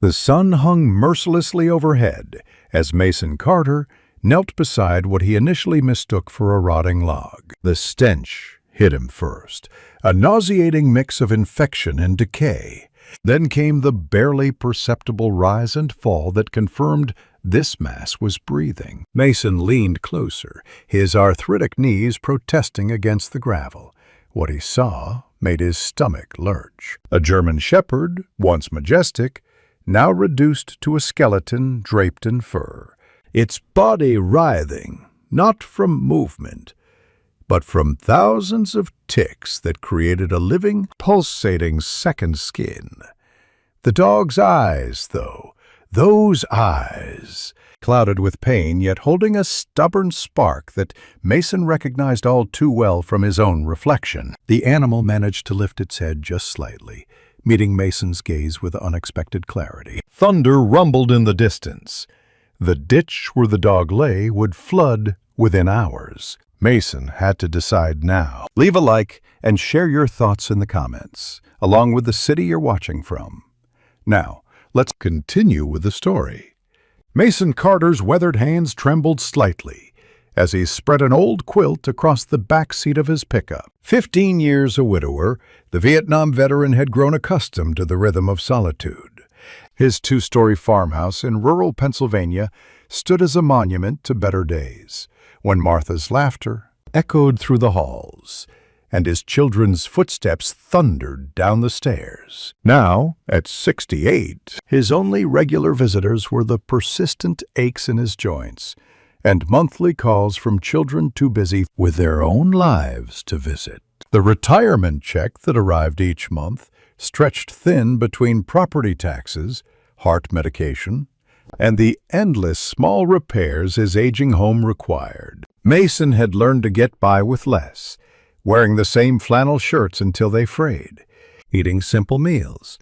The sun hung mercilessly overhead as Mason Carter knelt beside what he initially mistook for a rotting log. The stench hit him first, a nauseating mix of infection and decay. Then came the barely perceptible rise and fall that confirmed this mass was breathing. Mason leaned closer, his arthritic knees protesting against the gravel. What he saw made his stomach lurch. A German shepherd, once majestic, now reduced to a skeleton draped in fur, its body writhing, not from movement, but from thousands of ticks that created a living, pulsating second skin. The dog's eyes, though, those eyes, clouded with pain, yet holding a stubborn spark that Mason recognized all too well from his own reflection. The animal managed to lift its head just slightly, meeting Mason's gaze with unexpected clarity. Thunder rumbled in the distance. The ditch where the dog lay would flood within hours. Mason had to decide now. Leave a like and share your thoughts in the comments, along with the city you're watching from. Now, let's continue with the story. Mason Carter's weathered hands trembled slightly as he spread an old quilt across the back seat of his pickup. 15 years a widower, the Vietnam veteran had grown accustomed to the rhythm of solitude. His two-story farmhouse in rural Pennsylvania stood as a monument to better days, when Martha's laughter echoed through the halls, and his children's footsteps thundered down the stairs. Now, at 68, his only regular visitors were the persistent aches in his joints and monthly calls from children too busy with their own lives to visit. The retirement check that arrived each month stretched thin between property taxes, heart medication, and the endless small repairs his aging home required. Mason had learned to get by with less, wearing the same flannel shirts until they frayed, eating simple meals,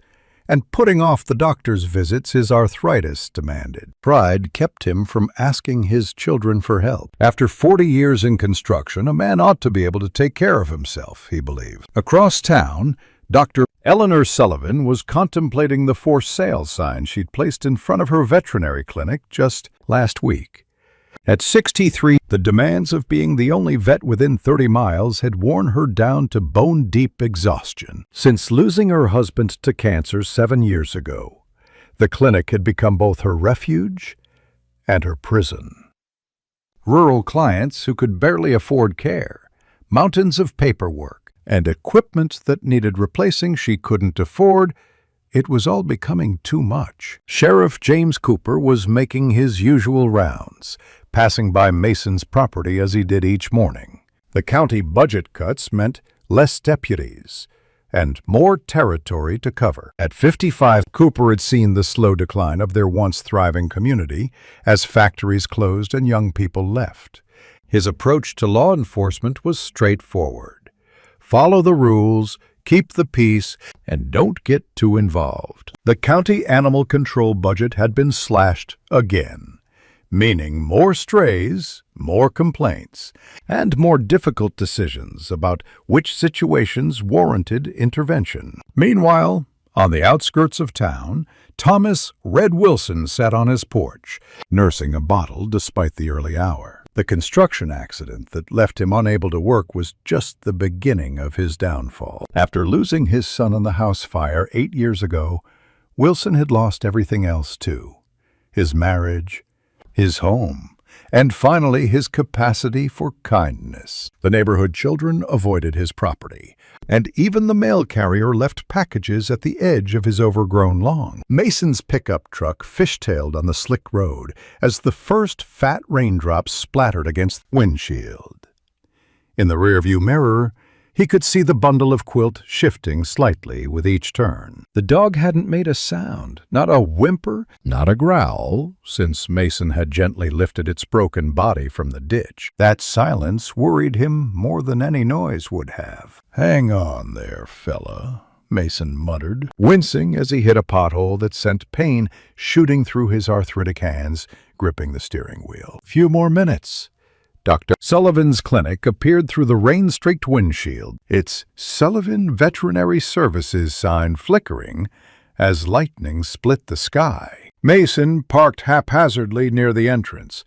and putting off the doctor's visits his arthritis demanded. Pride kept him from asking his children for help. After 40 years in construction, a man ought to be able to take care of himself, he believed. Across town, Dr. Eleanor Sullivan was contemplating the for sale sign she'd placed in front of her veterinary clinic just last week. At 63, the demands of being the only vet within 30 miles had worn her down to bone-deep exhaustion. Since losing her husband to cancer 7 years ago, the clinic had become both her refuge and her prison. Rural clients who could barely afford care, mountains of paperwork, and equipment that needed replacing she couldn't afford. It was all becoming too much. Sheriff James Cooper was making his usual rounds, passing by Mason's property as he did each morning. The county budget cuts meant less deputies and more territory to cover. At 55, Cooper had seen the slow decline of their once thriving community as factories closed and young people left. His approach to law enforcement was straightforward. Follow the rules, keep the peace, and don't get too involved. The county animal control budget had been slashed again, meaning more strays, more complaints, and more difficult decisions about which situations warranted intervention. Meanwhile, on the outskirts of town, Thomas Red Wilson sat on his porch, nursing a bottle despite the early hour. The construction accident that left him unable to work was just the beginning of his downfall. After losing his son in the house fire 8 years ago, Wilson had lost everything else too: his marriage, his home, and finally his capacity for kindness. The neighborhood children avoided his property, and even the mail carrier left packages at the edge of his overgrown lawn. Mason's pickup truck fishtailed on the slick road as the first fat raindrops splattered against the windshield. In the rearview mirror, he could see the bundle of quilt shifting slightly with each turn. The dog hadn't made a sound, not a whimper, not a growl, since Mason had gently lifted its broken body from the ditch. That silence worried him more than any noise would have. "Hang on there, fella," Mason muttered, wincing as he hit a pothole that sent pain shooting through his arthritic hands, gripping the steering wheel. Few more minutes. Dr. Sullivan's clinic appeared through the rain-streaked windshield, its Sullivan Veterinary Services sign flickering as lightning split the sky. Mason parked haphazardly near the entrance,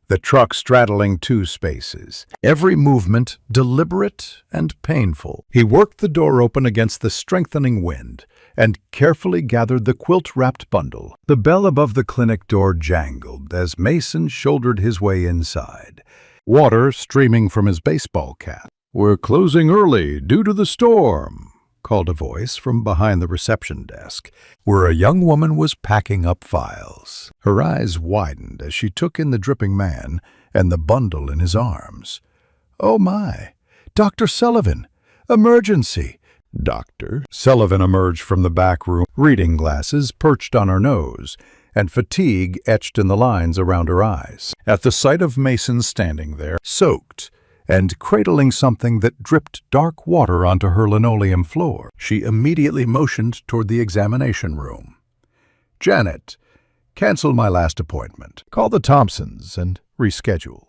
the truck straddling two spaces, every movement deliberate and painful. He worked the door open against the strengthening wind and carefully gathered the quilt-wrapped bundle. The bell above the clinic door jangled as Mason shouldered his way inside, water streaming from his baseball cap. "We're closing early due to the storm," called a voice from behind the reception desk, where a young woman was packing up files. Her eyes widened as she took in the dripping man and the bundle in his arms. "Oh my, Dr. Sullivan! Emergency!" "Doctor?" Sullivan emerged from the back room, reading glasses perched on her nose, and fatigue etched in the lines around her eyes. At the sight of Mason standing there, soaked, and cradling something that dripped dark water onto her linoleum floor, she immediately motioned toward the examination room. "Janet, cancel my last appointment. Call the Thompsons and reschedule."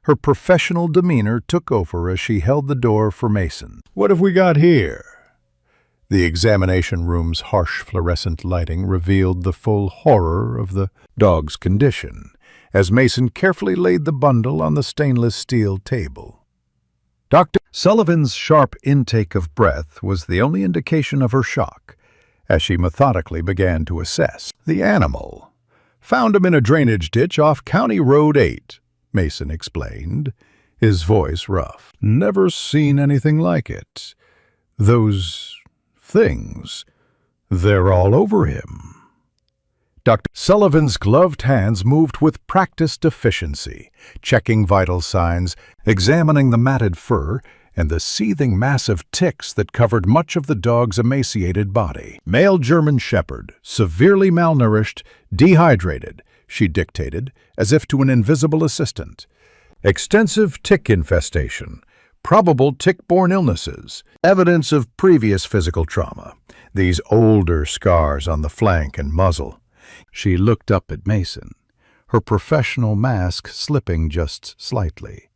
Her professional demeanor took over as she held the door for Mason. "What have we got here?" The examination room's harsh fluorescent lighting revealed the full horror of the dog's condition, as Mason carefully laid the bundle on the stainless steel table. Dr. Sullivan's sharp intake of breath was the only indication of her shock, as she methodically began to assess the animal. "Found him in a drainage ditch off County Road 8, Mason explained, his voice rough. "Never seen anything like it. Those things, they're all over him." Dr. Sullivan's gloved hands moved with practiced efficiency, checking vital signs, examining the matted fur, and the seething mass of ticks that covered much of the dog's emaciated body. "Male German Shepherd, severely malnourished, dehydrated," she dictated, as if to an invisible assistant. "Extensive tick infestation, probable tick-borne illnesses, evidence of previous physical trauma, these older scars on the flank and muzzle." She looked up at Mason, her professional mask slipping just slightly.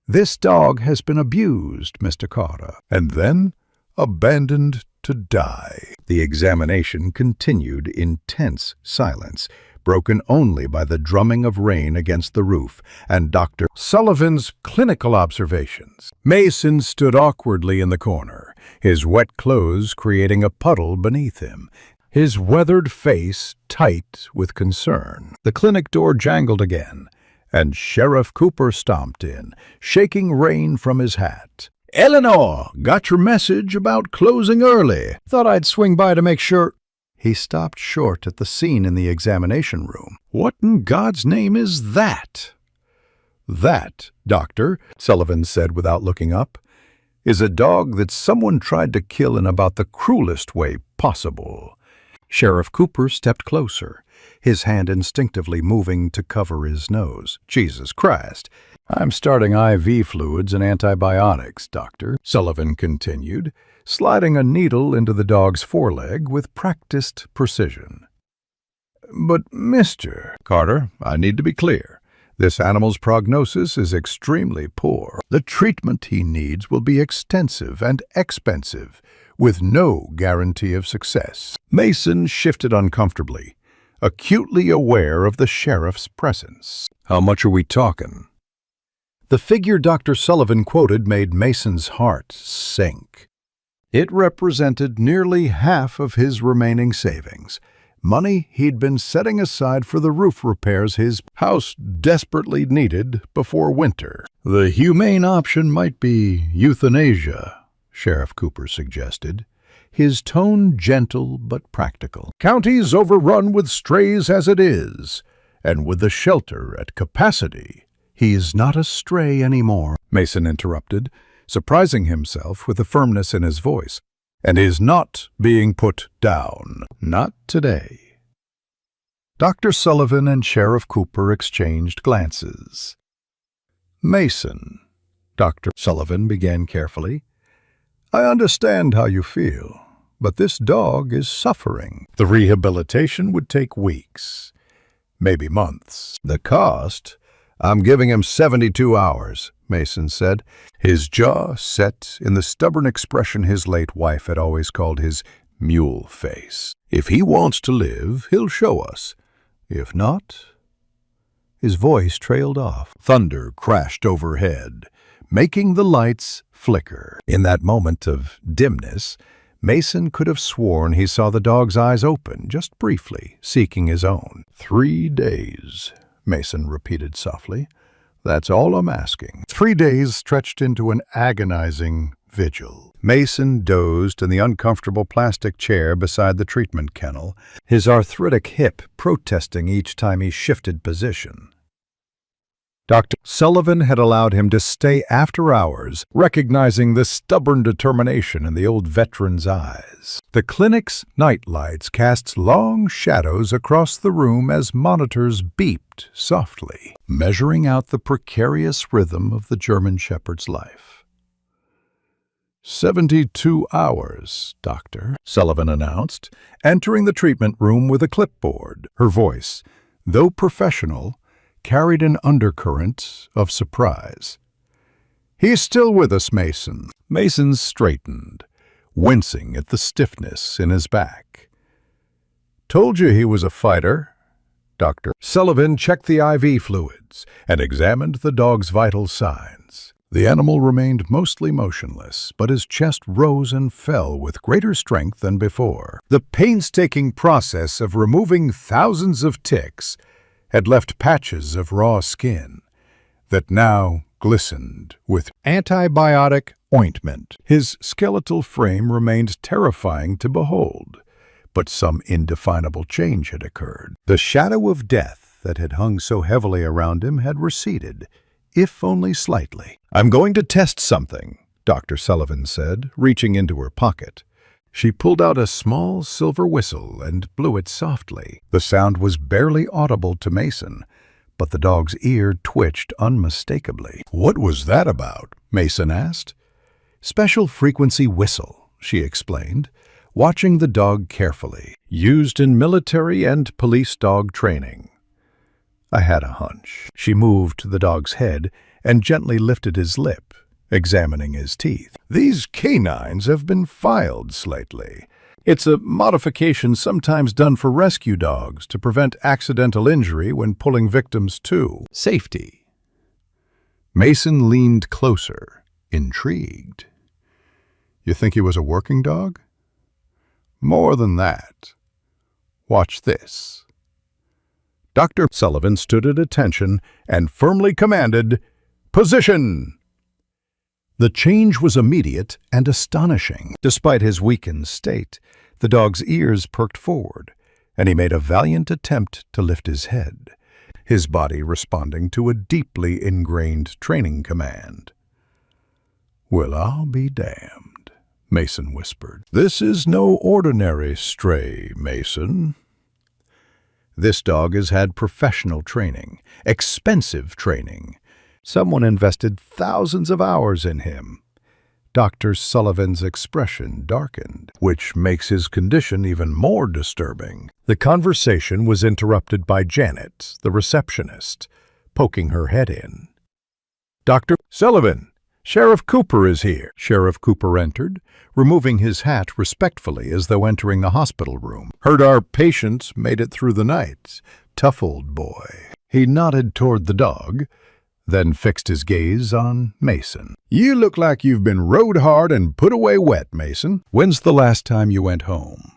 "This dog has been abused, Mr. Carter, and then abandoned to die." The examination continued in tense silence, broken only by the drumming of rain against the roof and Dr. Sullivan's clinical observations. Mason stood awkwardly in the corner, his wet clothes creating a puddle beneath him, his weathered face tight with concern. The clinic door jangled again, and Sheriff Cooper stomped in, shaking rain from his hat. "Eleanor, got your message about closing early. Thought I'd swing by to make sure—" He stopped short at the scene in the examination room. "What in God's name is that?" "That, Doctor," Sullivan said without looking up, "is a dog that someone tried to kill in about the cruelest way possible." Sheriff Cooper stepped closer, his hand instinctively moving to cover his nose. "Jesus Christ! I'm starting IV fluids and antibiotics, Doctor," Sullivan continued, sliding a needle into the dog's foreleg with practiced precision. "But, Mr. Carter, I need to be clear. This animal's prognosis is extremely poor. The treatment he needs will be extensive and expensive, with no guarantee of success." Mason shifted uncomfortably, acutely aware of the sheriff's presence. "How much are we talking?" The figure Dr. Sullivan quoted made Mason's heart sink. It represented nearly half of his remaining savings, money he'd been setting aside for the roof repairs his house desperately needed before winter. "The humane option might be euthanasia," Sheriff Cooper suggested, his tone gentle but practical. "County's overrun with strays as it is, and with the shelter at capacity." "He's not a stray anymore," Mason interrupted, surprising himself with the firmness in his voice, "and is not being put down. Not today." Dr. Sullivan and Sheriff Cooper exchanged glances. "Mason," Dr. Sullivan began carefully, "I understand how you feel, but this dog is suffering. The rehabilitation would take weeks, maybe months. The cost— I'm giving him 72 hours, Mason said, his jaw set in the stubborn expression his late wife had always called his mule face. If he wants to live, he'll show us. If not—" His voice trailed off. Thunder crashed overhead, making the lights flicker. In that moment of dimness, Mason could have sworn he saw the dog's eyes open, just briefly, seeking his own. 3 days, Mason repeated softly. That's all I'm asking. 3 days stretched into an agonizing vigil. Mason dozed in the uncomfortable plastic chair beside the treatment kennel, his arthritic hip protesting each time he shifted position. Dr. Sullivan had allowed him to stay after hours, recognizing the stubborn determination in the old veteran's eyes. The clinic's night lights cast long shadows across the room as monitors beeped softly, measuring out the precarious rhythm of the German Shepherd's life. 72 hours, Doctor, Sullivan announced, entering the treatment room with a clipboard. Her voice, though professional, carried an undercurrent of surprise. He's still with us, Mason. Mason straightened, wincing at the stiffness in his back. Told you he was a fighter. Dr. Sullivan checked the IV fluids and examined the dog's vital signs. The animal remained mostly motionless, but his chest rose and fell with greater strength than before. The painstaking process of removing thousands of ticks had left patches of raw skin that now glistened with antibiotic ointment. His skeletal frame remained terrifying to behold, but some indefinable change had occurred. The shadow of death that had hung so heavily around him had receded, if only slightly. "I'm going to test something," Dr. Sullivan said, reaching into her pocket. She pulled out a small silver whistle and blew it softly. The sound was barely audible to Mason, but the dog's ear twitched unmistakably. "What was that about?" Mason asked. "Special frequency whistle," she explained, watching the dog carefully. "Used in military and police dog training." I had a hunch. She moved to the dog's head and gently lifted his lip, examining his teeth. "These canines have been filed slightly. It's a modification sometimes done for rescue dogs to prevent accidental injury when pulling victims to safety." Mason leaned closer, intrigued. "You think he was a working dog?" "More than that. Watch this." Dr. Sullivan stood at attention and firmly commanded, "Position!" The change was immediate and astonishing. Despite his weakened state, the dog's ears perked forward, and he made a valiant attempt to lift his head, his body responding to a deeply ingrained training command. "Well, I'll be damned," Mason whispered. "This is no ordinary stray, Mason. This dog has had professional training, expensive training. Someone invested thousands of hours in him." Dr. Sullivan's expression darkened, which makes his condition even more disturbing. The conversation was interrupted by Janet, the receptionist, poking her head in. "Dr. Sullivan, Sheriff Cooper is here." Sheriff Cooper entered, removing his hat respectfully as though entering the hospital room. "Heard our patient made it through the night. Tough old boy." He nodded toward the dog, then fixed his gaze on Mason. "You look like you've been rode hard and put away wet, Mason. When's the last time you went home?"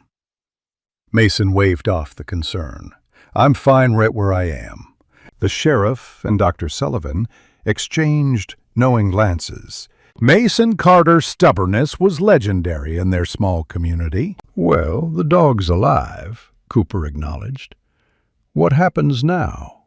Mason waved off the concern. "I'm fine right where I am." The sheriff and Dr. Sullivan exchanged knowing glances. Mason Carter's stubbornness was legendary in their small community. "Well, the dog's alive," Cooper acknowledged. "What happens now?"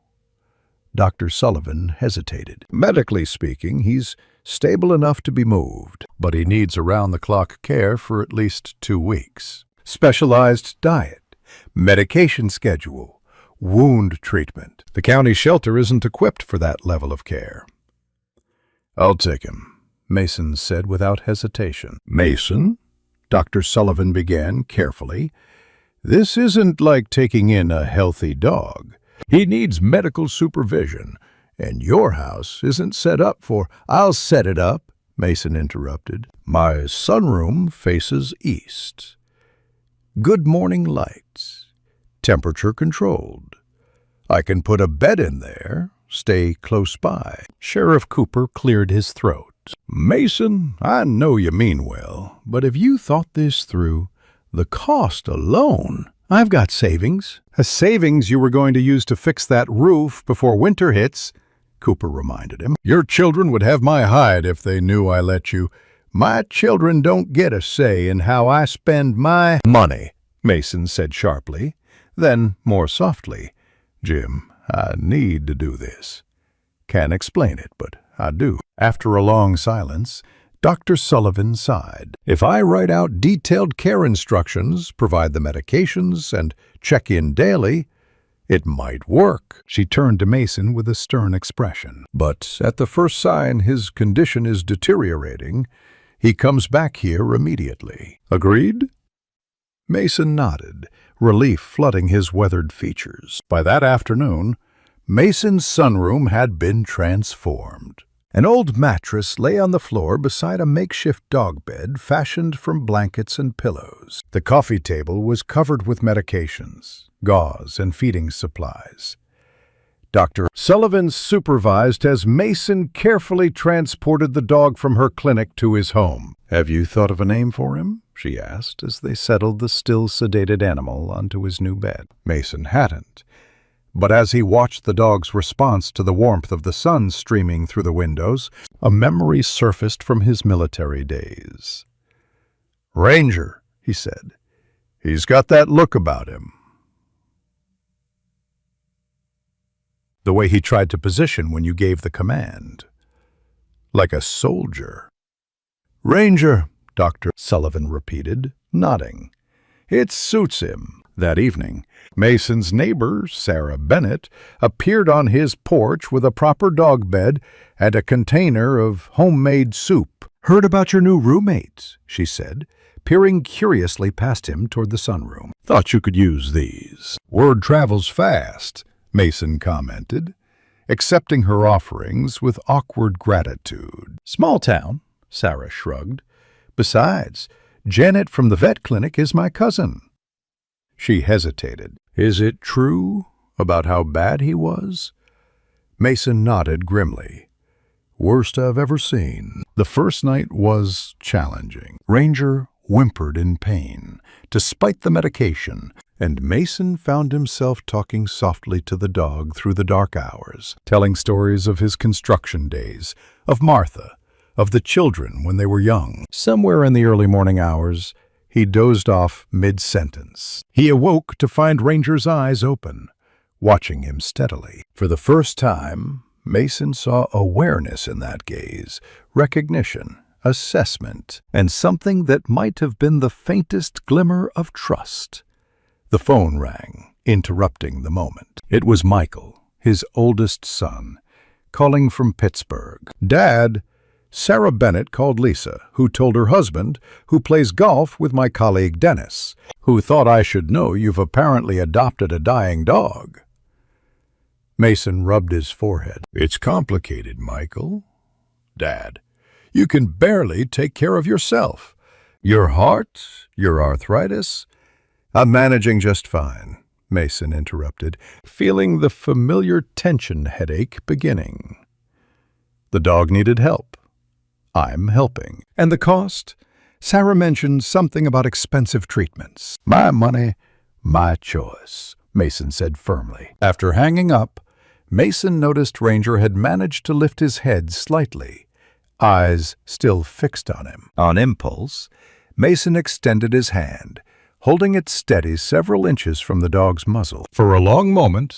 Dr. Sullivan hesitated. "Medically speaking, he's stable enough to be moved, but he needs around-the-clock care for at least 2 weeks. Specialized diet, medication schedule, wound treatment. The county shelter isn't equipped for that level of care." "I'll take him," Mason said without hesitation. "Mason," Dr. Sullivan began carefully, "this isn't like taking in a healthy dog. He needs medical supervision, and your house isn't set up for—" "I'll set it up," Mason interrupted. "My sunroom faces east. good morning lights, temperature controlled. I can put a bed in there, stay close by. Sheriff Cooper cleared his throat. Mason, I know you mean well, but have you thought this through? The cost alone. I've got savings. A savings you were going to use to fix that roof before winter hits, Cooper reminded him. Your children would have my hide if they knew I let you. My children don't get a say in how I spend my money, Mason said sharply. Then, more softly, Jim, I need to do this. Can't explain it, but I do. After a long silence, Dr. Sullivan sighed. If I write out detailed care instructions, provide the medications, and check in daily, it might work. She turned to Mason with a stern expression. But at the first sign his condition is deteriorating, he comes back here immediately. Agreed? Mason nodded, relief flooding his weathered features. By that afternoon, Mason's sunroom had been transformed. An old mattress lay on the floor beside a makeshift dog bed fashioned from blankets and pillows. The coffee table was covered with medications, gauze, and feeding supplies. Dr. Sullivan supervised as Mason carefully transported the dog from her clinic to his home. Have you thought of a name for him? She asked as they settled the still sedated animal onto his new bed. Mason hadn't. But as he watched the dog's response to the warmth of the sun streaming through the windows, a memory surfaced from his military days. Ranger, he said. He's got that look about him. The way he tried to position when you gave the command. Like a soldier. Ranger, Dr. Sullivan repeated, nodding. It suits him. That evening, Mason's neighbor, Sarah Bennett, appeared on his porch with a proper dog bed and a container of homemade soup. Heard about your new roommate, she said, peering curiously past him toward the sunroom. Thought you could use these. Word travels fast, Mason commented, accepting her offerings with awkward gratitude. Small town, Sarah shrugged. Besides, Janet from the vet clinic is my cousin. She hesitated. Is it true about how bad he was? Mason nodded grimly. Worst I've ever seen. The first night was challenging. Ranger whimpered in pain, despite the medication, and Mason found himself talking softly to the dog through the dark hours, telling stories of his construction days, of Martha, of the children when they were young. Somewhere in the early morning hours, he dozed off mid-sentence. He awoke to find Ranger's eyes open, watching him steadily. For the first time, Mason saw awareness in that gaze, recognition, assessment, and something that might have been the faintest glimmer of trust. The phone rang, interrupting the moment. It was Michael, his oldest son, calling from Pittsburgh. Dad, Sarah Bennett called Lisa, who told her husband, who plays golf with my colleague Dennis, who thought I should know you've apparently adopted a dying dog. Mason rubbed his forehead. It's complicated, Michael. Dad, you can barely take care of yourself. Your heart, your arthritis. I'm managing just fine, Mason interrupted, feeling the familiar tension headache beginning. The dog needed help. I'm helping. And the cost? Sarah mentioned something about expensive treatments. My money, my choice, Mason said firmly. After hanging up, Mason noticed Ranger had managed to lift his head slightly, eyes still fixed on him. On impulse, Mason extended his hand, holding it steady several inches from the dog's muzzle. For a long moment,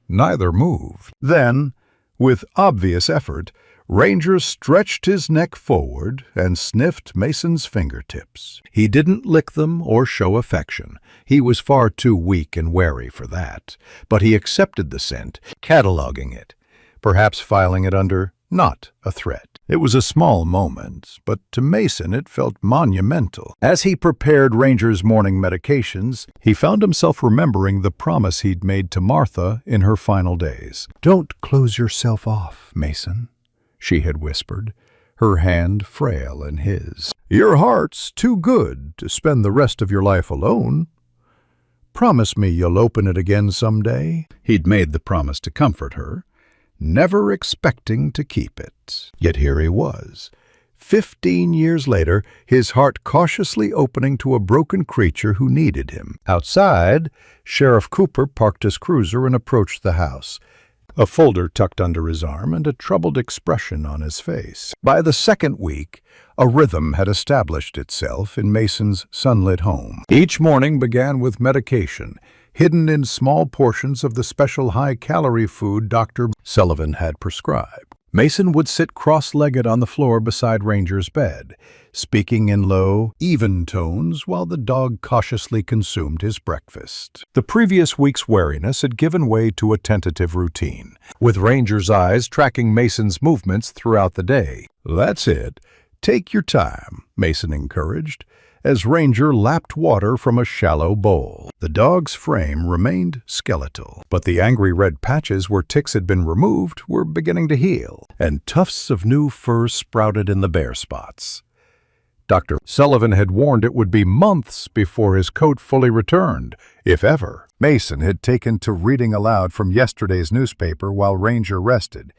neither moved. Then, with obvious effort, Ranger stretched his neck forward and sniffed Mason's fingertips. He didn't lick them or show affection. He was far too weak and wary for that. But he accepted the scent, cataloging it, perhaps filing it under not a threat. It was a small moment, but to Mason it felt monumental. As he prepared Ranger's morning medications, he found himself remembering the promise he'd made to Martha in her final days. Don't close yourself off, Mason, she had whispered, her hand frail in his. Your heart's too good to spend the rest of your life alone. Promise me you'll open it again someday." He'd made the promise to comfort her, never expecting to keep it. Yet here he was, 15 years later, his heart cautiously opening to a broken creature who needed him. Outside, Sheriff Cooper parked his cruiser and approached the house, a folder tucked under his arm and a troubled expression on his face. By the second week, a rhythm had established itself in Mason's sunlit home. Each morning began with medication, hidden in small portions of the special high-calorie food Dr. Sullivan had prescribed. Mason would sit cross-legged on the floor beside Ranger's bed, speaking in low, even tones while the dog cautiously consumed his breakfast. The previous week's wariness had given way to a tentative routine, with Ranger's eyes tracking Mason's movements throughout the day. "That's it. Take your time," Mason encouraged, as Ranger lapped water from a shallow bowl. The dog's frame remained skeletal, but the angry red patches where ticks had been removed were beginning to heal, and tufts of new fur sprouted in the bare spots. Dr. Sullivan had warned it would be months before his coat fully returned, if ever. Mason had taken to reading aloud from yesterday's newspaper while Ranger rested,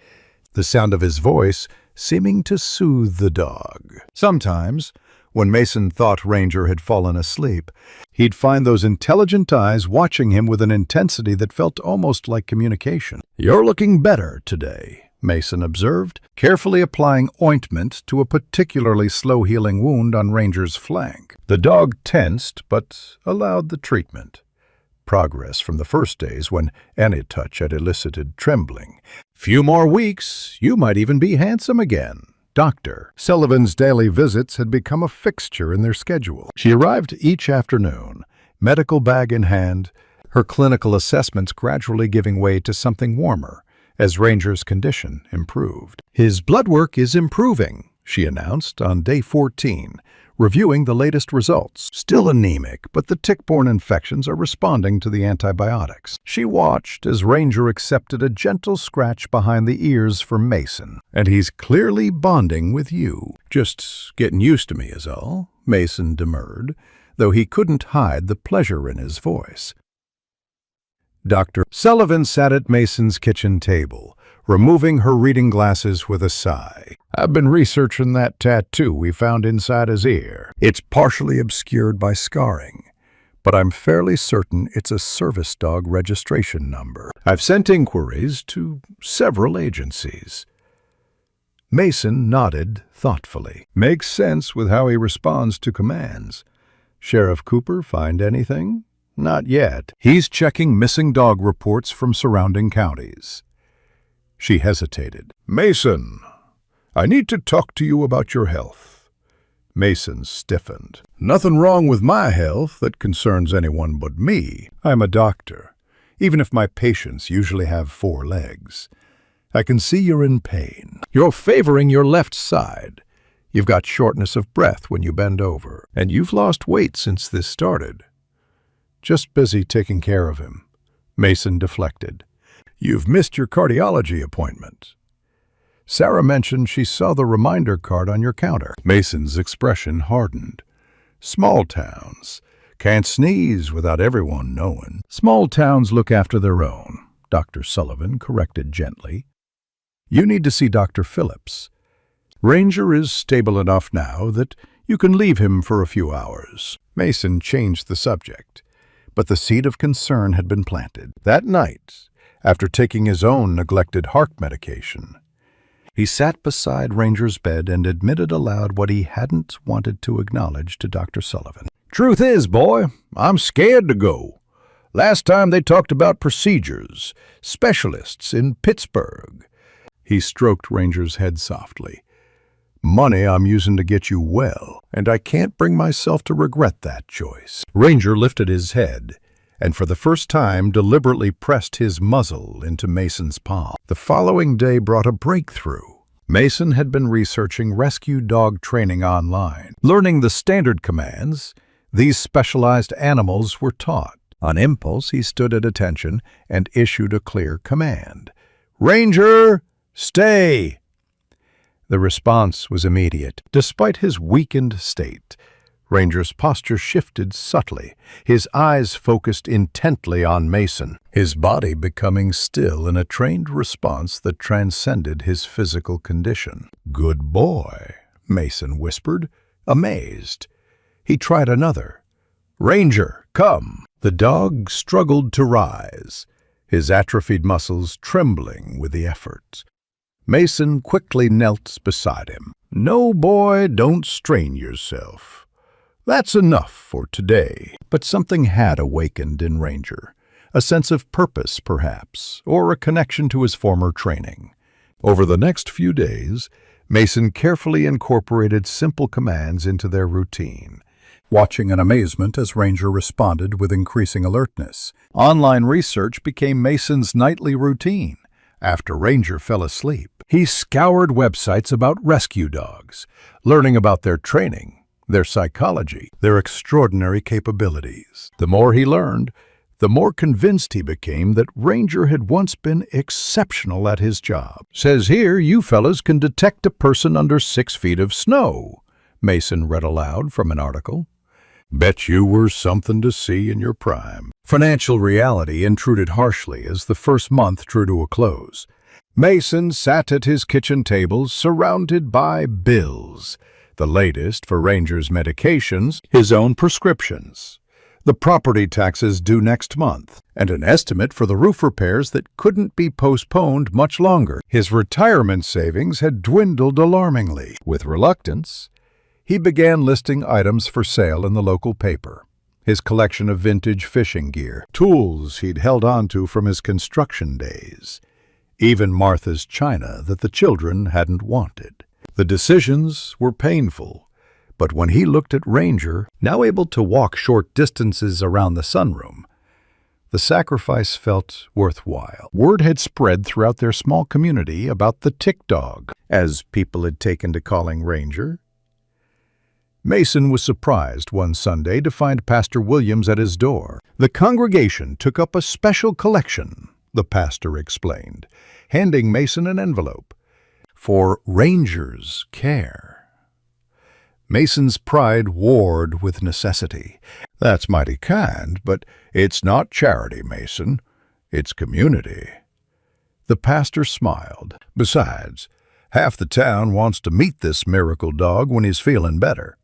the sound of his voice seeming to soothe the dog. Sometimes, when Mason thought Ranger had fallen asleep, he'd find those intelligent eyes watching him with an intensity that felt almost like communication. "You're looking better today," Mason observed, carefully applying ointment to a particularly slow-healing wound on Ranger's flank. The dog tensed, but allowed the treatment. Progress from the first days when any touch had elicited trembling. "Few more weeks, you might even be handsome again." Dr. Sullivan's daily visits had become a fixture in their schedule. She arrived each afternoon, medical bag in hand, her clinical assessments gradually giving way to something warmer as Ranger's condition improved. "His blood work is improving," she announced on day 14, reviewing the latest results. "Still anemic, but the tick-borne infections are responding to the antibiotics." She watched as Ranger accepted a gentle scratch behind the ears from Mason. "And he's clearly bonding with you." "Just getting used to me is all," Mason demurred, though he couldn't hide the pleasure in his voice. Dr. Sullivan sat at Mason's kitchen table, removing her reading glasses with a sigh. "I've been researching that tattoo we found inside his ear. It's partially obscured by scarring, but I'm fairly certain it's a service dog registration number. I've sent inquiries to several agencies." Mason nodded thoughtfully. "Makes sense with how he responds to commands. Sheriff Cooper find anything?" "Not yet. He's checking missing dog reports from surrounding counties." She hesitated. "Mason, I need to talk to you about your health." Mason stiffened. "Nothing wrong with my health that concerns anyone but me. I'm a doctor, even if my patients usually have 4 legs. I can see you're in pain. You're favoring your left side. You've got shortness of breath when you bend over, and you've lost weight since this started." "Just busy taking care of him," Mason deflected. "You've missed your cardiology appointment. Sarah mentioned she saw the reminder card on your counter." Mason's expression hardened. "Small towns can't sneeze without everyone knowing." "Small towns look after their own," Dr. Sullivan corrected gently. "You need to see Dr. Phillips. Ranger is stable enough now that you can leave him for a few hours." Mason changed the subject, but the seed of concern had been planted. That night, after taking his own neglected heart medication, he sat beside Ranger's bed and admitted aloud what he hadn't wanted to acknowledge to Dr. Sullivan. "Truth is, boy, I'm scared to go. Last time they talked about procedures, specialists in Pittsburgh." He stroked Ranger's head softly. "Money I'm using to get you well, and I can't bring myself to regret that choice." Ranger lifted his head, and for the first time deliberately pressed his muzzle into Mason's palm. The following day brought a breakthrough. Mason had been researching rescue dog training online. Learning the standard commands, these specialized animals were taught. On impulse, he stood at attention and issued a clear command. "Ranger, stay!" The response was immediate. Despite his weakened state, Ranger's posture shifted subtly, his eyes focused intently on Mason, his body becoming still in a trained response that transcended his physical condition. "Good boy," Mason whispered, amazed. He tried another. "Ranger, come." The dog struggled to rise, his atrophied muscles trembling with the effort. Mason quickly knelt beside him. "No, boy, don't strain yourself. That's enough for today." But something had awakened in Ranger, a sense of purpose, perhaps, or a connection to his former training. Over the next few days, Mason carefully incorporated simple commands into their routine, watching in amazement as Ranger responded with increasing alertness. Online research became Mason's nightly routine. After Ranger fell asleep, he scoured websites about rescue dogs, learning about their training, their psychology, their extraordinary capabilities. The more he learned, the more convinced he became that Ranger had once been exceptional at his job. "Says here you fellas can detect a person under 6 feet of snow," Mason read aloud from an article. "Bet you were something to see in your prime." Financial reality intruded harshly as the first month drew to a close. Mason sat at his kitchen table surrounded by bills, the latest for Ranger's medications, his own prescriptions, the property taxes due next month, and an estimate for the roof repairs that couldn't be postponed much longer. His retirement savings had dwindled alarmingly. With reluctance, he began listing items for sale in the local paper. His collection of vintage fishing gear, tools he'd held onto from his construction days, even Martha's china that the children hadn't wanted. The decisions were painful, but when he looked at Ranger, now able to walk short distances around the sunroom, the sacrifice felt worthwhile. Word had spread throughout their small community about the tick dog, as people had taken to calling Ranger. Mason was surprised one Sunday to find Pastor Williams at his door. "The congregation took up a special collection," the pastor explained, handing Mason an envelope, "for Ranger's care." Mason's pride warred with necessity. "That's mighty kind, but it's not charity, Mason. It's community." The pastor smiled. "Besides, half the town wants to meet this miracle dog when he's feeling better."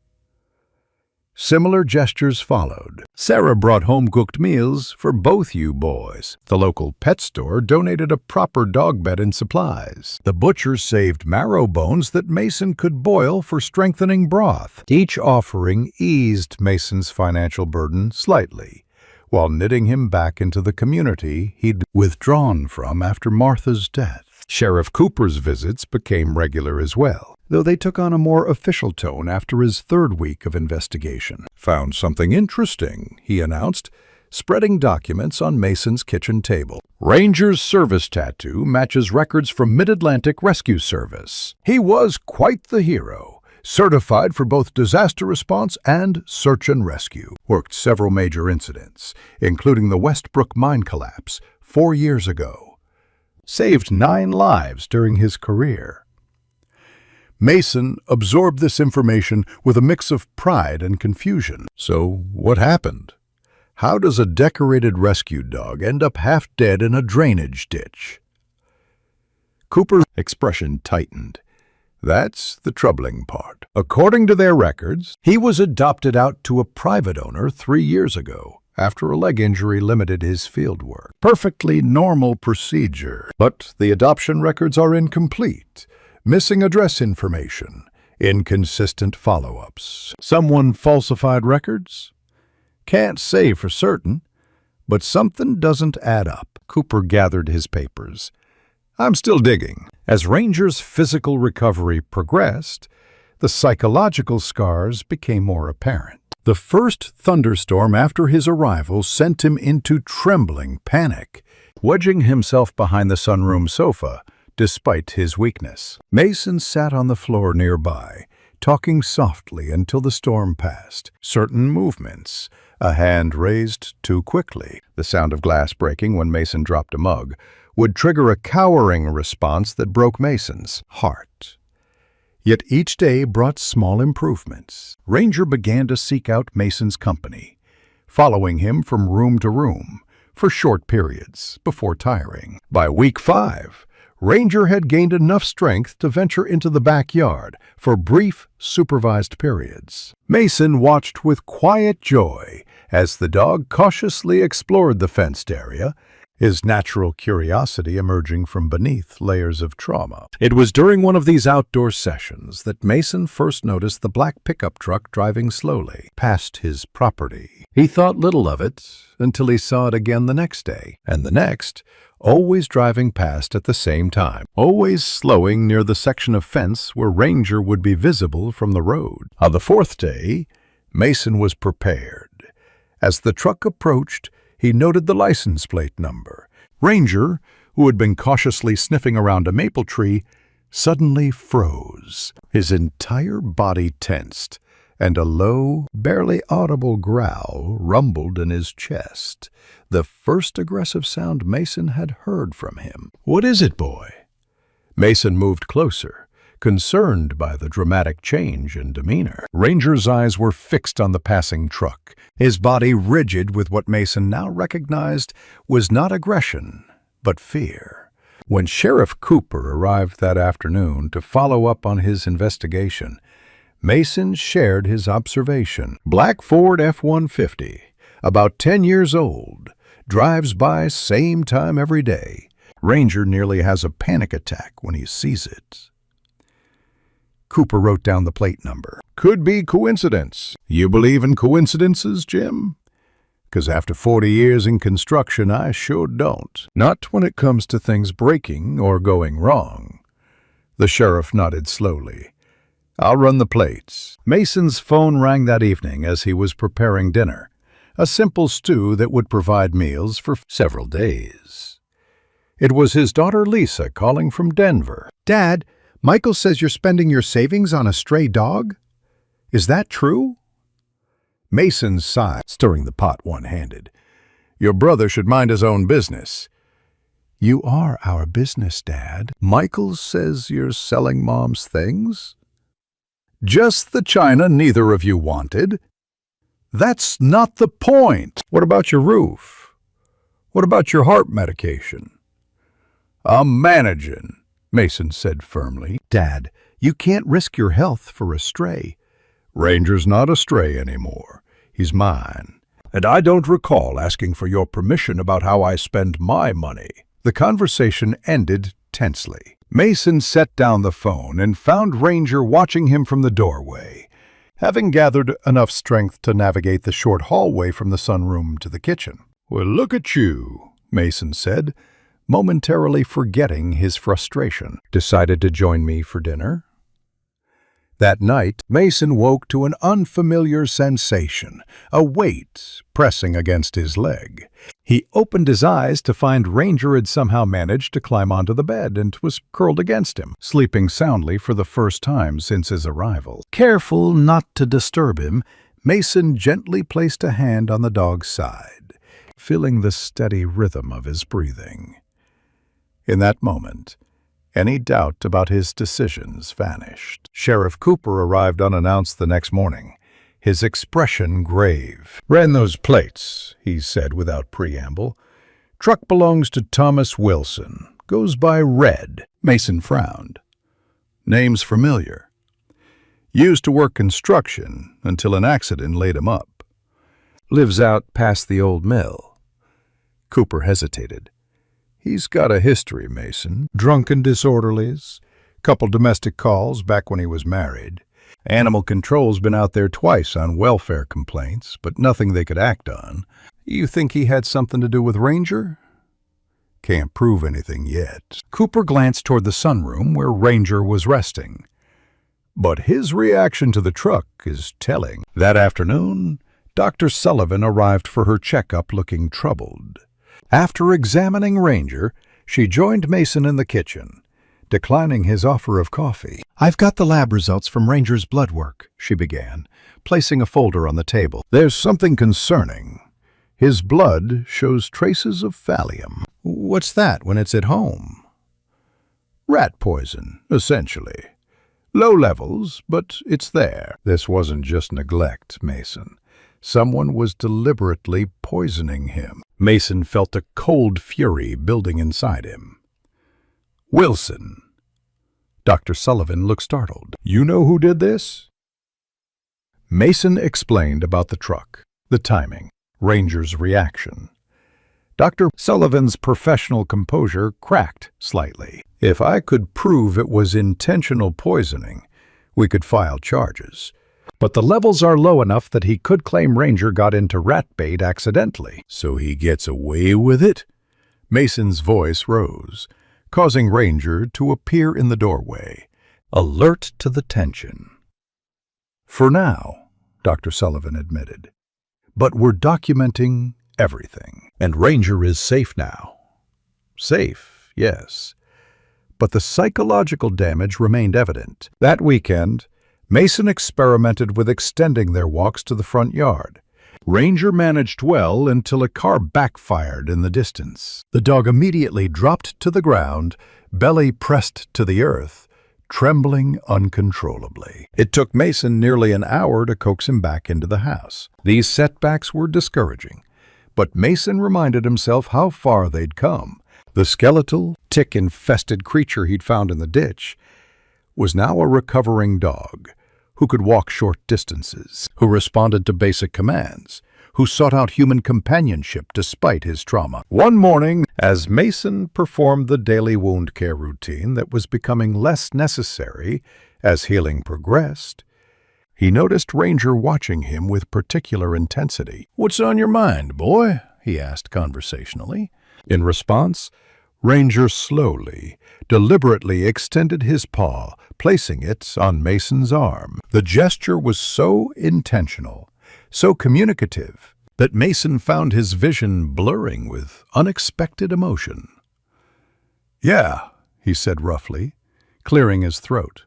Similar gestures followed. Sarah brought home-cooked meals for both you boys. The local pet store donated a proper dog bed and supplies. The butcher saved marrow bones that Mason could boil for strengthening broth. Each offering eased Mason's financial burden slightly, while knitting him back into the community he'd withdrawn from after Martha's death. Sheriff Cooper's visits became regular as well, though they took on a more official tone after his third week of investigation. "Found something interesting," he announced, spreading documents on Mason's kitchen table. "Ranger's service tattoo matches records from Mid-Atlantic Rescue Service. He was quite the hero, certified for both disaster response and search and rescue. Worked several major incidents, including the Westbrook mine collapse 4 years ago. Saved 9 lives during his career." Mason absorbed this information with a mix of pride and confusion. "So what happened? How does a decorated rescue dog end up half dead in a drainage ditch?" Cooper's expression tightened. "That's the troubling part. According to their records, he was adopted out to a private owner 3 years ago, after a leg injury limited his field work. Perfectly normal procedure. But the adoption records are incomplete. Missing address information. Inconsistent follow-ups. Someone falsified records? Can't say for certain, but something doesn't add up." Cooper gathered his papers. "I'm still digging." As Ranger's physical recovery progressed, the psychological scars became more apparent. The first thunderstorm after his arrival sent him into trembling panic, wedging himself behind the sunroom sofa despite his weakness. Mason sat on the floor nearby, talking softly until the storm passed. Certain movements, a hand raised too quickly, the sound of glass breaking when Mason dropped a mug, would trigger a cowering response that broke Mason's heart. Yet each day brought small improvements. Ranger began to seek out Mason's company, following him from room to room for short periods before tiring. By week 5, Ranger had gained enough strength to venture into the backyard for brief, supervised periods. Mason watched with quiet joy as the dog cautiously explored the fenced area, his natural curiosity emerging from beneath layers of trauma. It was during one of these outdoor sessions that Mason first noticed the black pickup truck driving slowly past his property. He thought little of it until he saw it again the next day, and the next, always driving past at the same time, always slowing near the section of fence where Ranger would be visible from the road. On the 4th day, Mason was prepared. As the truck approached, he noted the license plate number. Ranger, who had been cautiously sniffing around a maple tree, suddenly froze. His entire body tensed, and a low, barely audible growl rumbled in his chest, the first aggressive sound Mason had heard from him. "What is it, boy?" Mason moved closer, concerned by the dramatic change in demeanor. Ranger's eyes were fixed on the passing truck, his body rigid with what Mason now recognized was not aggression, but fear. When Sheriff Cooper arrived that afternoon to follow up on his investigation, Mason shared his observation. Black Ford F-150, about 10 years old, drives by same time every day. Ranger nearly has a panic attack when he sees it. Cooper wrote down the plate number. "Could be coincidence." "You believe in coincidences, Jim?" "'Cause after 40 years in construction, I sure don't. Not when it comes to things breaking or going wrong." The sheriff nodded slowly. "I'll run the plates." Mason's phone rang that evening as he was preparing dinner, a simple stew that would provide meals for several days. It was his daughter Lisa calling from Denver. "Dad, Michael says you're spending your savings on a stray dog? Is that true?" Mason sighed, stirring the pot one-handed. "Your brother should mind his own business." "You are our business, Dad. Michael says you're selling Mom's things?" "Just the china neither of you wanted." "That's not the point." "What about your roof? What about your heart medication?" "I'm managing," Mason said firmly. "Dad, you can't risk your health for a stray." "Ranger's not a stray anymore. He's mine. And I don't recall asking for your permission about how I spend my money." The conversation ended tensely. Mason set down the phone and found Ranger watching him from the doorway. Having gathered enough strength to navigate the short hallway from the sunroom to the kitchen. "Well, look at you," Mason said, momentarily forgetting his frustration. "Decided to join me for dinner?" That night, Mason woke to an unfamiliar sensation, a weight pressing against his leg. He opened his eyes to find Ranger had somehow managed to climb onto the bed and was curled against him, sleeping soundly for the first time since his arrival. Careful not to disturb him, Mason gently placed a hand on the dog's side, feeling the steady rhythm of his breathing. In that moment, any doubt about his decisions vanished. Sheriff Cooper arrived unannounced the next morning, his expression grave. "Ran those plates," he said without preamble. "Truck belongs to Thomas Wilson. Goes by Red." Mason frowned. "Name's familiar. Used to work construction until an accident laid him up. Lives out past the old mill." Cooper hesitated. "He's got a history, Mason. Drunken disorderlies, couple domestic calls back when he was married. Animal Control's been out there twice on welfare complaints, but nothing they could act on. You think he had something to do with Ranger?" "Can't prove anything yet." Cooper glanced toward the sunroom where Ranger was resting. "But his reaction to the truck is telling." That afternoon, Dr. Sullivan arrived for her checkup looking troubled. After examining Ranger, she joined Mason in the kitchen, declining his offer of coffee. "I've got the lab results from Ranger's blood work," she began, placing a folder on the table. "There's something concerning. His blood shows traces of thallium." "What's that when it's at home?" "Rat poison, essentially. Low levels, but it's there. This wasn't just neglect, Mason. Someone was deliberately poisoning him. Mason felt a cold fury building inside him. Wilson. Dr. Sullivan looked startled. You know who did this? Mason explained about the truck, the timing, Ranger's reaction. Dr. Sullivan's professional composure cracked slightly. If I could prove it was intentional poisoning, we could file charges. But the levels are low enough that he could claim Ranger got into rat bait accidentally. So he gets away with it? Mason's voice rose, causing Ranger to appear in the doorway, alert to the tension. For now, Dr. Sullivan admitted. But we're documenting everything. And Ranger is safe now. Safe, yes. But the psychological damage remained evident. That weekend, Mason experimented with extending their walks to the front yard. Ranger managed well until a car backfired in the distance. The dog immediately dropped to the ground, belly pressed to the earth, trembling uncontrollably. It took Mason nearly an hour to coax him back into the house. These setbacks were discouraging, but Mason reminded himself how far they'd come. The skeletal, tick-infested creature he'd found in the ditch was now a recovering dog who could walk short distances, who responded to basic commands, who sought out human companionship despite his trauma. One morning, as Mason performed the daily wound care routine that was becoming less necessary as healing progressed, he noticed Ranger watching him with particular intensity. "What's on your mind, boy?" he asked conversationally. In response, Ranger slowly, deliberately extended his paw, placing it on Mason's arm. The gesture was so intentional, so communicative, that Mason found his vision blurring with unexpected emotion. "Yeah," he said roughly, clearing his throat.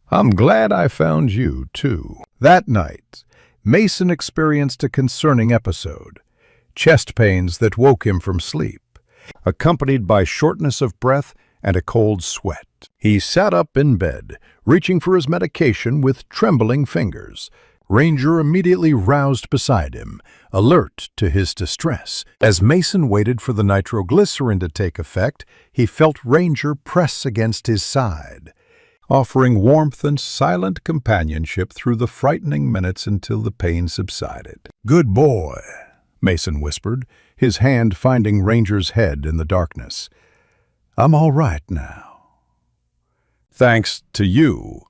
"I'm glad I found you, too." That night, Mason experienced a concerning episode, chest pains that woke him from sleep, accompanied by shortness of breath and a cold sweat. He sat up in bed, reaching for his medication with trembling fingers. Ranger immediately roused beside him, alert to his distress. As Mason waited for the nitroglycerin to take effect, he felt Ranger press against his side, offering warmth and silent companionship through the frightening minutes until the pain subsided. "Good boy," Mason whispered, his hand finding Ranger's head in the darkness. "I'm all right now." Thanks to you.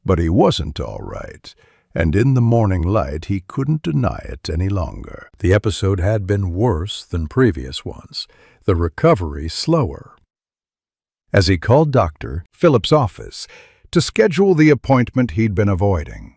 But he wasn't all right, and in the morning light he couldn't deny it any longer. The episode had been worse than previous ones, the recovery slower. As he called Dr. Phillips' office to schedule the appointment he'd been avoiding,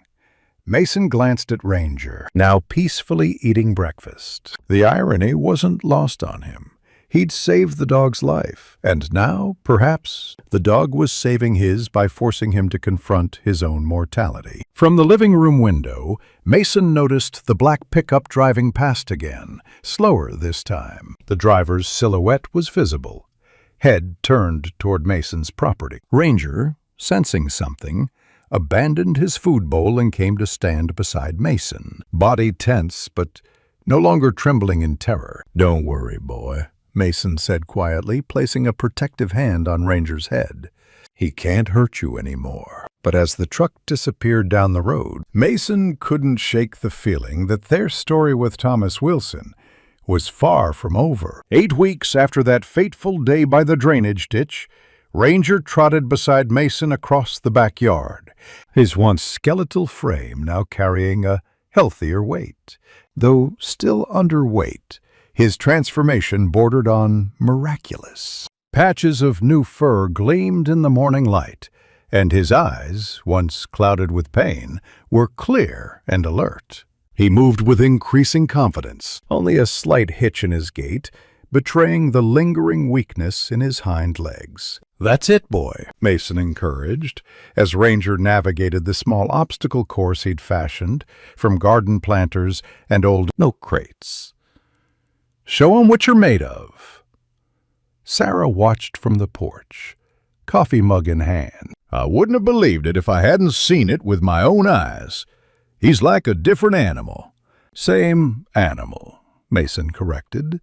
Mason glanced at Ranger, now peacefully eating breakfast. The irony wasn't lost on him. He'd saved the dog's life, and now, perhaps, the dog was saving his by forcing him to confront his own mortality. From the living room window, Mason noticed the black pickup driving past again, slower this time. The driver's silhouette was visible, head turned toward Mason's property. Ranger, sensing something, abandoned his food bowl and came to stand beside Mason, body tense but no longer trembling in terror. "Don't worry, boy," Mason said quietly, placing a protective hand on Ranger's head. "He can't hurt you anymore." But as the truck disappeared down the road, Mason couldn't shake the feeling that their story with Thomas Wilson was far from over. 8 weeks after that fateful day by the drainage ditch, Ranger trotted beside Mason across the backyard, his once skeletal frame now carrying a healthier weight. Though still underweight, his transformation bordered on miraculous. Patches of new fur gleamed in the morning light, and his eyes, once clouded with pain, were clear and alert. He moved with increasing confidence, only a slight hitch in his gait, betraying the lingering weakness in his hind legs. "That's it, boy," Mason encouraged, as Ranger navigated the small obstacle course he'd fashioned from garden planters and old milk crates. "Show 'em what you're made of." Sarah watched from the porch, coffee mug in hand. I wouldn't have believed it if I hadn't seen it with my own eyes. He's like a different animal." "Same animal," Mason corrected,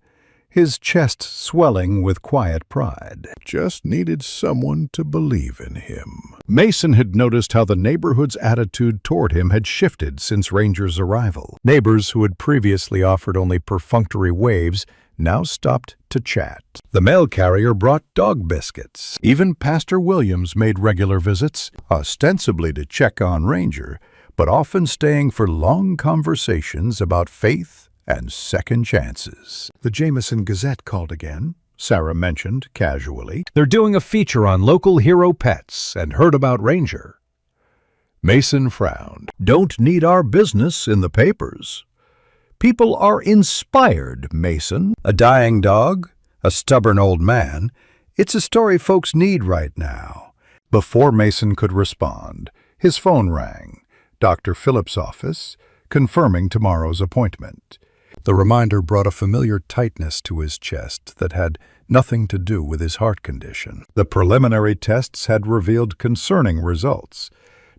his chest swelling with quiet pride. "Just needed someone to believe in him." Mason had noticed how the neighborhood's attitude toward him had shifted since Ranger's arrival. Neighbors who had previously offered only perfunctory waves now stopped to chat. The mail carrier brought dog biscuits. Even Pastor Williams made regular visits, ostensibly to check on Ranger, but often staying for long conversations about faith and second chances. The Jameson Gazette called again, Sarah mentioned casually. "They're doing a feature on local hero pets and heard about Ranger." Mason frowned. "Don't need our business in the papers. People are inspired, Mason. A dying dog, a stubborn old man. It's a story folks need right now." Before Mason could respond, his phone rang. Dr. Phillips' office, confirming tomorrow's appointment. The reminder brought a familiar tightness to his chest that had nothing to do with his heart condition. The preliminary tests had revealed concerning results,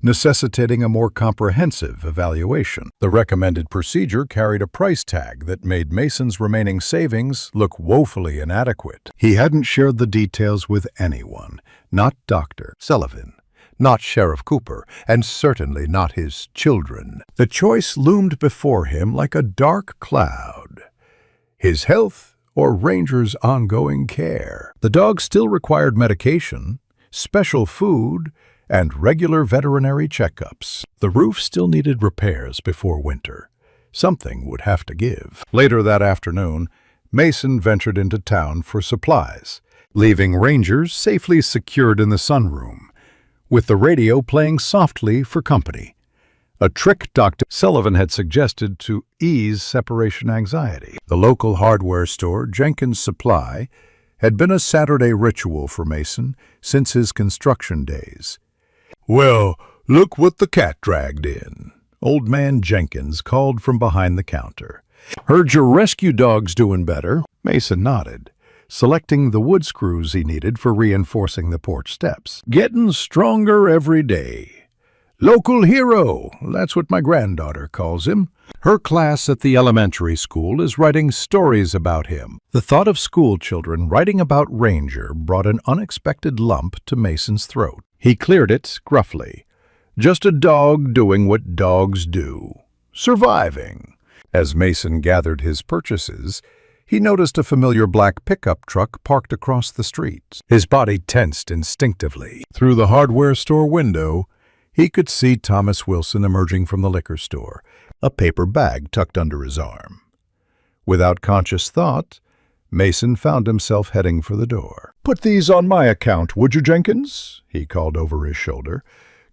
necessitating a more comprehensive evaluation. The recommended procedure carried a price tag that made Mason's remaining savings look woefully inadequate. He hadn't shared the details with anyone, not Dr. Sullivan, not Sheriff Cooper, and certainly not his children. The choice loomed before him like a dark cloud. His health or Ranger's ongoing care. The dog still required medication, special food, and regular veterinary checkups. The roof still needed repairs before winter. Something would have to give. Later that afternoon, Mason ventured into town for supplies, leaving Ranger safely secured in the sunroom, with the radio playing softly for company, a trick Dr. Sullivan had suggested to ease separation anxiety. The local hardware store, Jenkins Supply, had been a Saturday ritual for Mason since his construction days. "Well, look what the cat dragged in," Old Man Jenkins called from behind the counter. "Heard your rescue dog's doing better." Mason nodded, selecting the wood screws he needed for reinforcing the porch steps. "Getting stronger every day. Local hero, that's what my granddaughter calls him. Her class at the elementary school is writing stories about him." The thought of school children writing about Ranger brought an unexpected lump to Mason's throat. He cleared it gruffly. "Just a dog doing what dogs do. Surviving." As Mason gathered his purchases, he noticed a familiar black pickup truck parked across the street. His body tensed instinctively. Through the hardware store window, he could see Thomas Wilson emerging from the liquor store, a paper bag tucked under his arm. Without conscious thought, Mason found himself heading for the door. "Put these on my account, would you, Jenkins?" he called over his shoulder.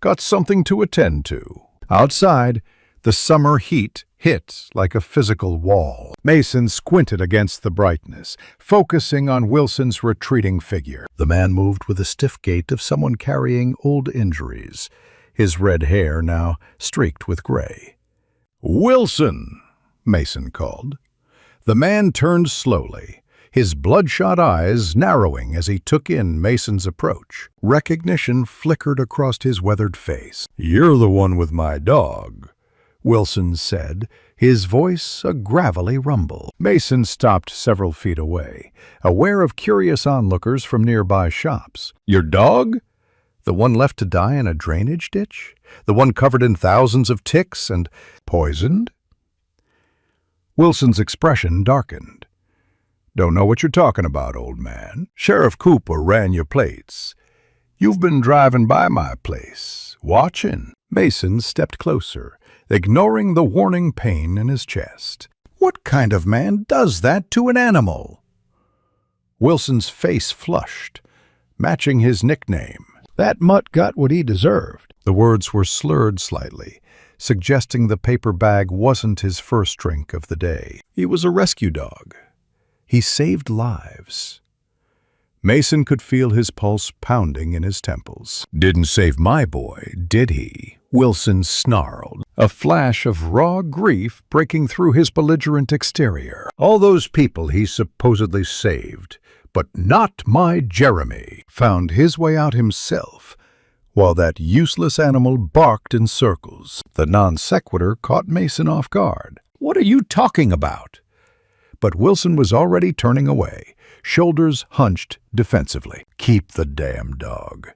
"Got something to attend to." Outside, the summer heat hit like a physical wall. Mason squinted against the brightness, focusing on Wilson's retreating figure. The man moved with the stiff gait of someone carrying old injuries, his red hair now streaked with gray. "Wilson!" Mason called. The man turned slowly, his bloodshot eyes narrowing as he took in Mason's approach. Recognition flickered across his weathered face. "You're the one with my dog," Wilson said, his voice a gravelly rumble. Mason stopped several feet away, aware of curious onlookers from nearby shops. "Your dog? The one left to die in a drainage ditch? The one covered in thousands of ticks and poisoned?" Wilson's expression darkened. "Don't know what you're talking about, old man. Sheriff Cooper ran your plates. You've been driving by my place, watching." Mason stepped closer, ignoring the warning pain in his chest. "What kind of man does that to an animal?" Wilson's face flushed, matching his nickname. "That mutt got what he deserved." The words were slurred slightly, suggesting the paper bag wasn't his first drink of the day. He was a rescue dog. He saved lives. Mason could feel his pulse pounding in his temples. "Didn't save my boy, did he?" Wilson snarled, a flash of raw grief breaking through his belligerent exterior. "All those people he supposedly saved, but not my Jeremy," found his way out himself, while that useless animal barked in circles. The non sequitur caught Mason off guard. "What are you talking about?" But Wilson was already turning away, shoulders hunched defensively. "Keep the damn dog.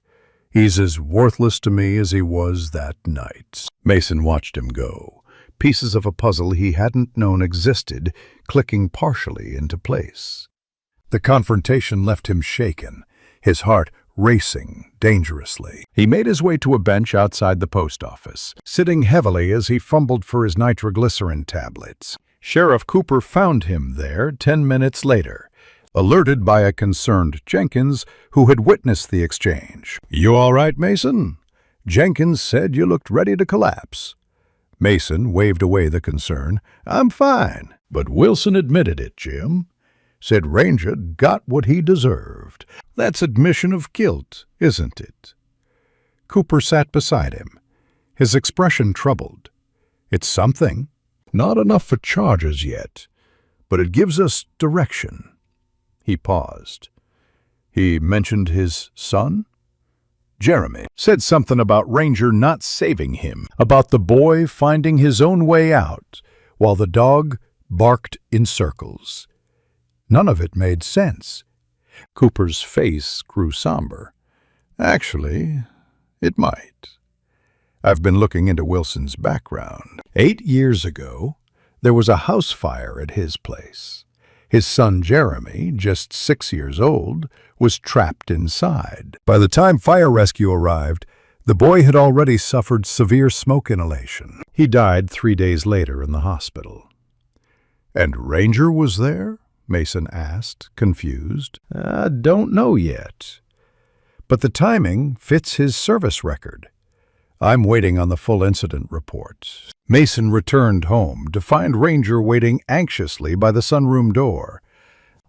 He's as worthless to me as he was that night." Mason watched him go, pieces of a puzzle he hadn't known existed clicking partially into place. The confrontation left him shaken, his heart racing dangerously. He made his way to a bench outside the post office, sitting heavily as he fumbled for his nitroglycerin tablets. Sheriff Cooper found him there 10 minutes later, alerted by a concerned Jenkins who had witnessed the exchange. "You all right, Mason?" Jenkins said you looked ready to collapse. Mason waved away the concern. "I'm fine." But Wilson admitted it, Jim. Said Ranger got what he deserved. That's admission of guilt, isn't it? Cooper sat beside him, his expression troubled. "It's something. Not enough for charges yet, but it gives us direction." He paused. "He mentioned his son?" "Jeremy. Said something about Ranger not saving him, about the boy finding his own way out, while the dog barked in circles." None of it made sense. Cooper's face grew somber. "Actually, it might. I've been looking into Wilson's background. 8 years ago, there was a house fire at his place. His son Jeremy, just 6 years old, was trapped inside. By the time fire rescue arrived, the boy had already suffered severe smoke inhalation. He died 3 days later in the hospital." "And Ranger was there?" Mason asked, confused. "I don't know yet. But the timing fits his service record. I'm waiting on the full incident report." Mason returned home to find Ranger waiting anxiously by the sunroom door,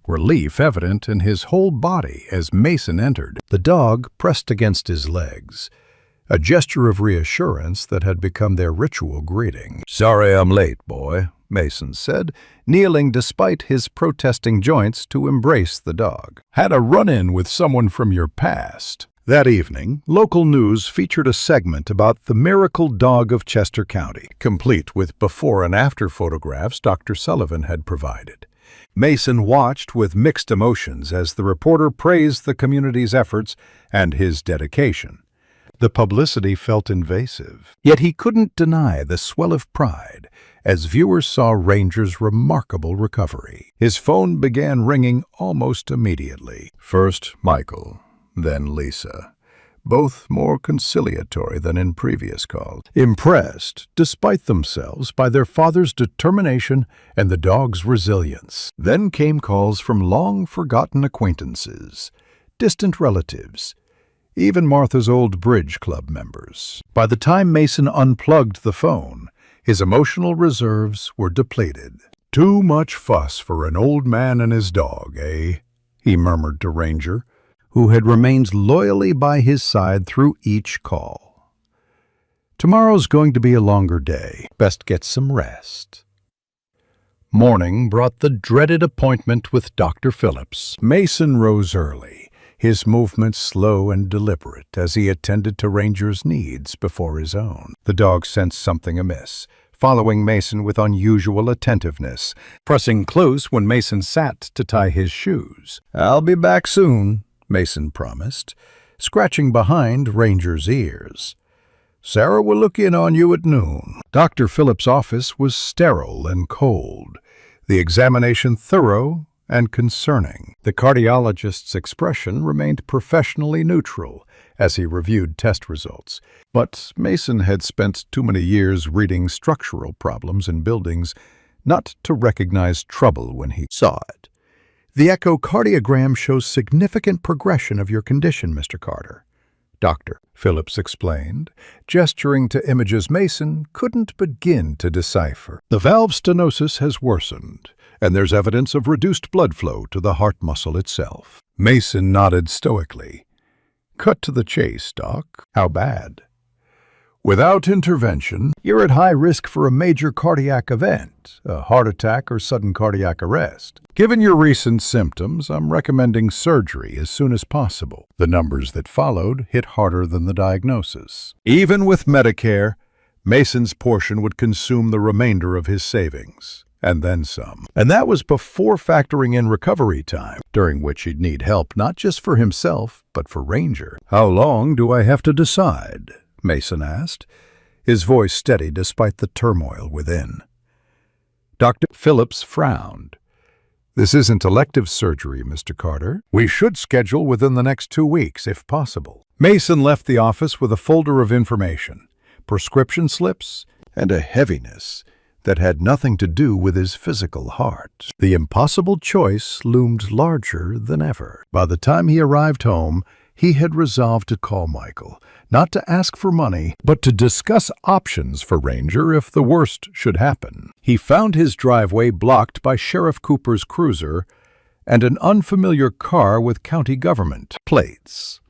relief evident in his whole body as Mason entered. The dog pressed against his legs, a gesture of reassurance that had become their ritual greeting. "Sorry I'm late, boy," Mason said, kneeling despite his protesting joints to embrace the dog. "Had a run-in with someone from your past." That evening, local news featured a segment about the miracle dog of Chester County, complete with before and after photographs Dr. Sullivan had provided. Mason watched with mixed emotions as the reporter praised the community's efforts and his dedication. The publicity felt invasive, yet he couldn't deny the swell of pride as viewers saw Ranger's remarkable recovery. His phone began ringing almost immediately. First Michael, then Lisa, both more conciliatory than in previous calls, impressed, despite themselves, by their father's determination and the dog's resilience. Then came calls from long-forgotten acquaintances, distant relatives, even Martha's old bridge club members. By the time Mason unplugged the phone, his emotional reserves were depleted. "Too much fuss for an old man and his dog, eh?" he murmured to Ranger, who had remained loyally by his side through each call. "Tomorrow's going to be a longer day. Best get some rest." Morning brought the dreaded appointment with Dr. Phillips. Mason rose early, his movements slow and deliberate as he attended to Ranger's needs before his own. The dog sensed something amiss, following Mason with unusual attentiveness, pressing close when Mason sat to tie his shoes. "I'll be back soon," Mason promised, scratching behind Ranger's ears. "Sarah will look in on you at noon." Dr. Phillips' office was sterile and cold, the examination thorough and concerning. The cardiologist's expression remained professionally neutral as he reviewed test results, but Mason had spent too many years reading structural problems in buildings not to recognize trouble when he saw it. "The echocardiogram shows significant progression of your condition, Mr. Carter," Dr. Phillips explained, gesturing to images Mason couldn't begin to decipher. "The valve stenosis has worsened, and there's evidence of reduced blood flow to the heart muscle itself." Mason nodded stoically. "Cut to the chase, Doc. How bad?" Without intervention, you're at high risk for a major cardiac event, a heart attack or sudden cardiac arrest. Given your recent symptoms, I'm recommending surgery as soon as possible. The numbers that followed hit harder than the diagnosis. Even with Medicare, Mason's portion would consume the remainder of his savings, and then some. And that was before factoring in recovery time, during which he'd need help not just for himself, but for Ranger. "How long do I have to decide?" Mason asked, his voice steady despite the turmoil within. Dr. Phillips frowned. "This isn't elective surgery, Mr. Carter. We should schedule within the next 2 weeks, if possible." Mason left the office with a folder of information, prescription slips, and a heaviness that had nothing to do with his physical heart. The impossible choice loomed larger than ever. By the time he arrived home, he had resolved to call Michael, not to ask for money, but to discuss options for Ranger if the worst should happen. He found his driveway blocked by Sheriff Cooper's cruiser and an unfamiliar car with county government plates.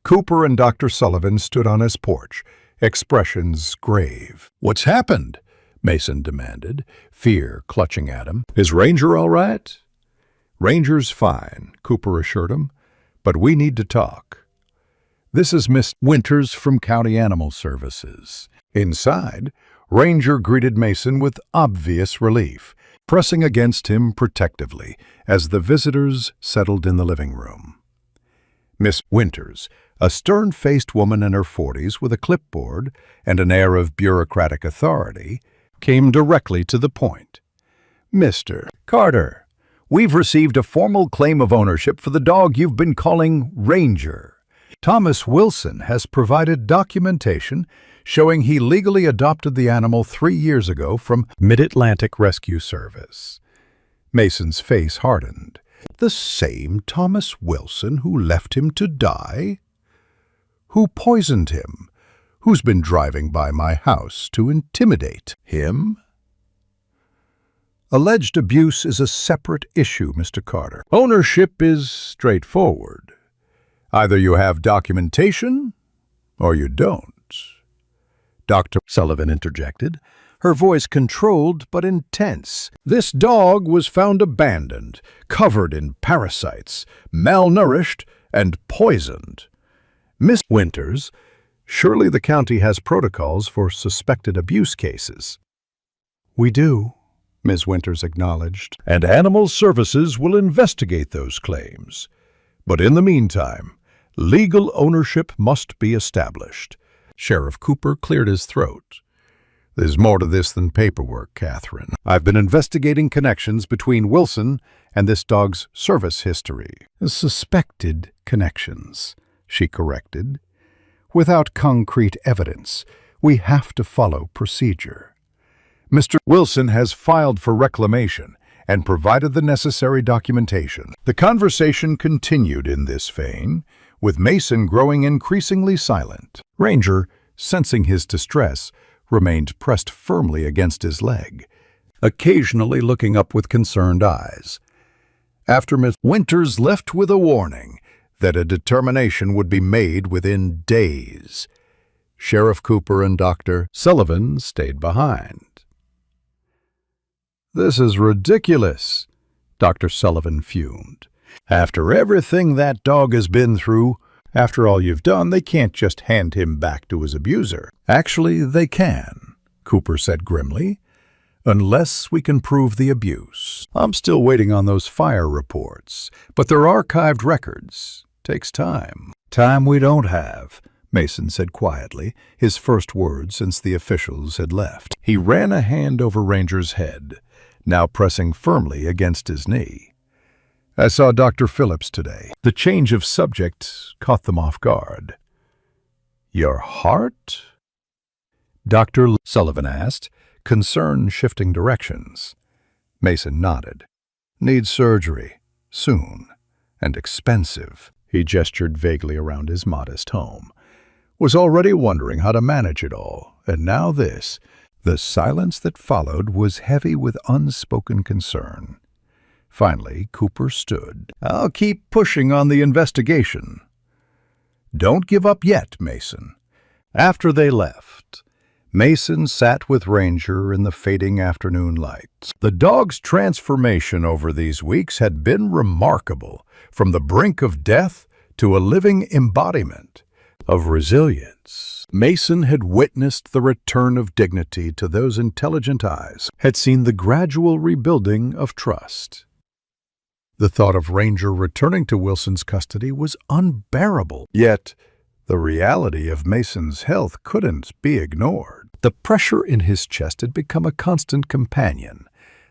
Cooper and Dr. Sullivan stood on his porch, expressions grave. "What's happened?" Mason demanded, fear clutching at him. "Is Ranger all right?" "Ranger's fine," Cooper assured him, "but we need to talk. This is Miss Winters from County Animal Services." Inside, Ranger greeted Mason with obvious relief, pressing against him protectively as the visitors settled in the living room. Miss Winters, a stern-faced woman in her 40s with a clipboard and an air of bureaucratic authority, came directly to the point. "Mr. Carter, we've received a formal claim of ownership for the dog you've been calling Ranger. Thomas Wilson has provided documentation showing he legally adopted the animal 3 years ago from Mid-Atlantic Rescue Service." Mason's face hardened. "The same Thomas Wilson who left him to die? Who poisoned him? Who's been driving by my house to intimidate him?" "Alleged abuse is a separate issue, Mr. Carter. Ownership is straightforward. Either you have documentation, or you don't." Dr. Sullivan interjected, her voice controlled but intense. "This dog was found abandoned, covered in parasites, malnourished, and poisoned. Miss Winters, surely the county has protocols for suspected abuse cases." "We do," Ms. Winters acknowledged, "and Animal Services will investigate those claims. But in the meantime, legal ownership must be established." Sheriff Cooper cleared his throat. "There's more to this than paperwork, Catherine. I've been investigating connections between Wilson and this dog's service history." "Suspected connections," she corrected. "Without concrete evidence, we have to follow procedure. Mr. Wilson has filed for reclamation and provided the necessary documentation." The conversation continued in this vein, with Mason growing increasingly silent. Ranger, sensing his distress, remained pressed firmly against his leg, occasionally looking up with concerned eyes. After Miss Winters left with a warning that a determination would be made within days, Sheriff Cooper and Dr. Sullivan stayed behind. "This is ridiculous," Dr. Sullivan fumed. "After everything that dog has been through, after all you've done, they can't just hand him back to his abuser." "Actually, they can," Cooper said grimly, "unless we can prove the abuse. I'm still waiting on those fire reports, but they're archived records. Takes time." "Time we don't have," Mason said quietly, his first words since the officials had left. He ran a hand over Ranger's head, now pressing firmly against his knee. "I saw Dr. Phillips today." The change of subject caught them off guard. "Your heart?" Dr. Sullivan asked, concern shifting directions. Mason nodded. "Needs surgery. Soon. And expensive." He gestured vaguely around his modest home. "Was already wondering how to manage it all. And now this." The silence that followed was heavy with unspoken concern. Finally, Cooper stood. "I'll keep pushing on the investigation." "Don't give up yet, Mason. After they left, Mason sat with Ranger in the fading afternoon lights. The dog's transformation over these weeks had been remarkable, from the brink of death to a living embodiment of resilience. Mason had witnessed the return of dignity to those intelligent eyes, had seen the gradual rebuilding of trust. The thought of Ranger returning to Wilson's custody was unbearable, yet the reality of Mason's health couldn't be ignored. The pressure in his chest had become a constant companion,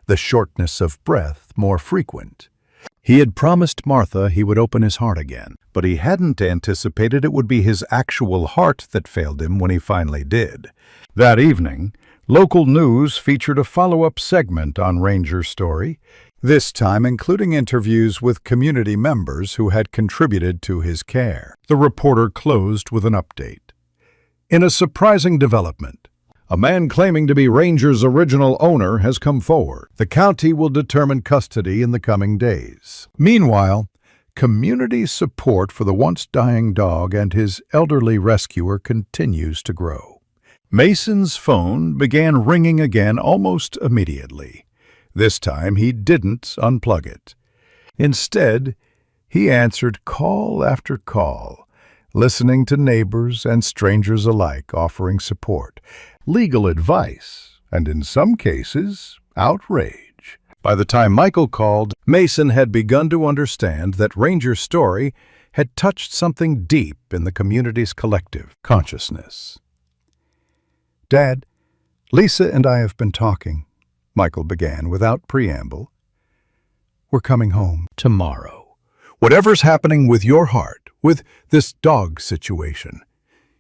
the shortness of breath more frequent. He had promised Martha he would open his heart again, but he hadn't anticipated it would be his actual heart that failed him when he finally did. That evening, local news featured a follow-up segment on Ranger's story, this time including interviews with community members who had contributed to his care. The reporter closed with an update. In a surprising development, a man claiming to be Ranger's original owner has come forward. The county will determine custody in the coming days. Meanwhile, community support for the once-dying dog and his elderly rescuer continues to grow. Mason's phone began ringing again almost immediately. This time he didn't unplug it. Instead, he answered call after call, listening to neighbors and strangers alike offering support, legal advice, and in some cases, outrage. By the time Michael called, Mason had begun to understand that Ranger's story had touched something deep in the community's collective consciousness. "Dad, Lisa and I have been talking," Michael began without preamble. "We're coming home tomorrow. Whatever's happening with your heart, with this dog situation,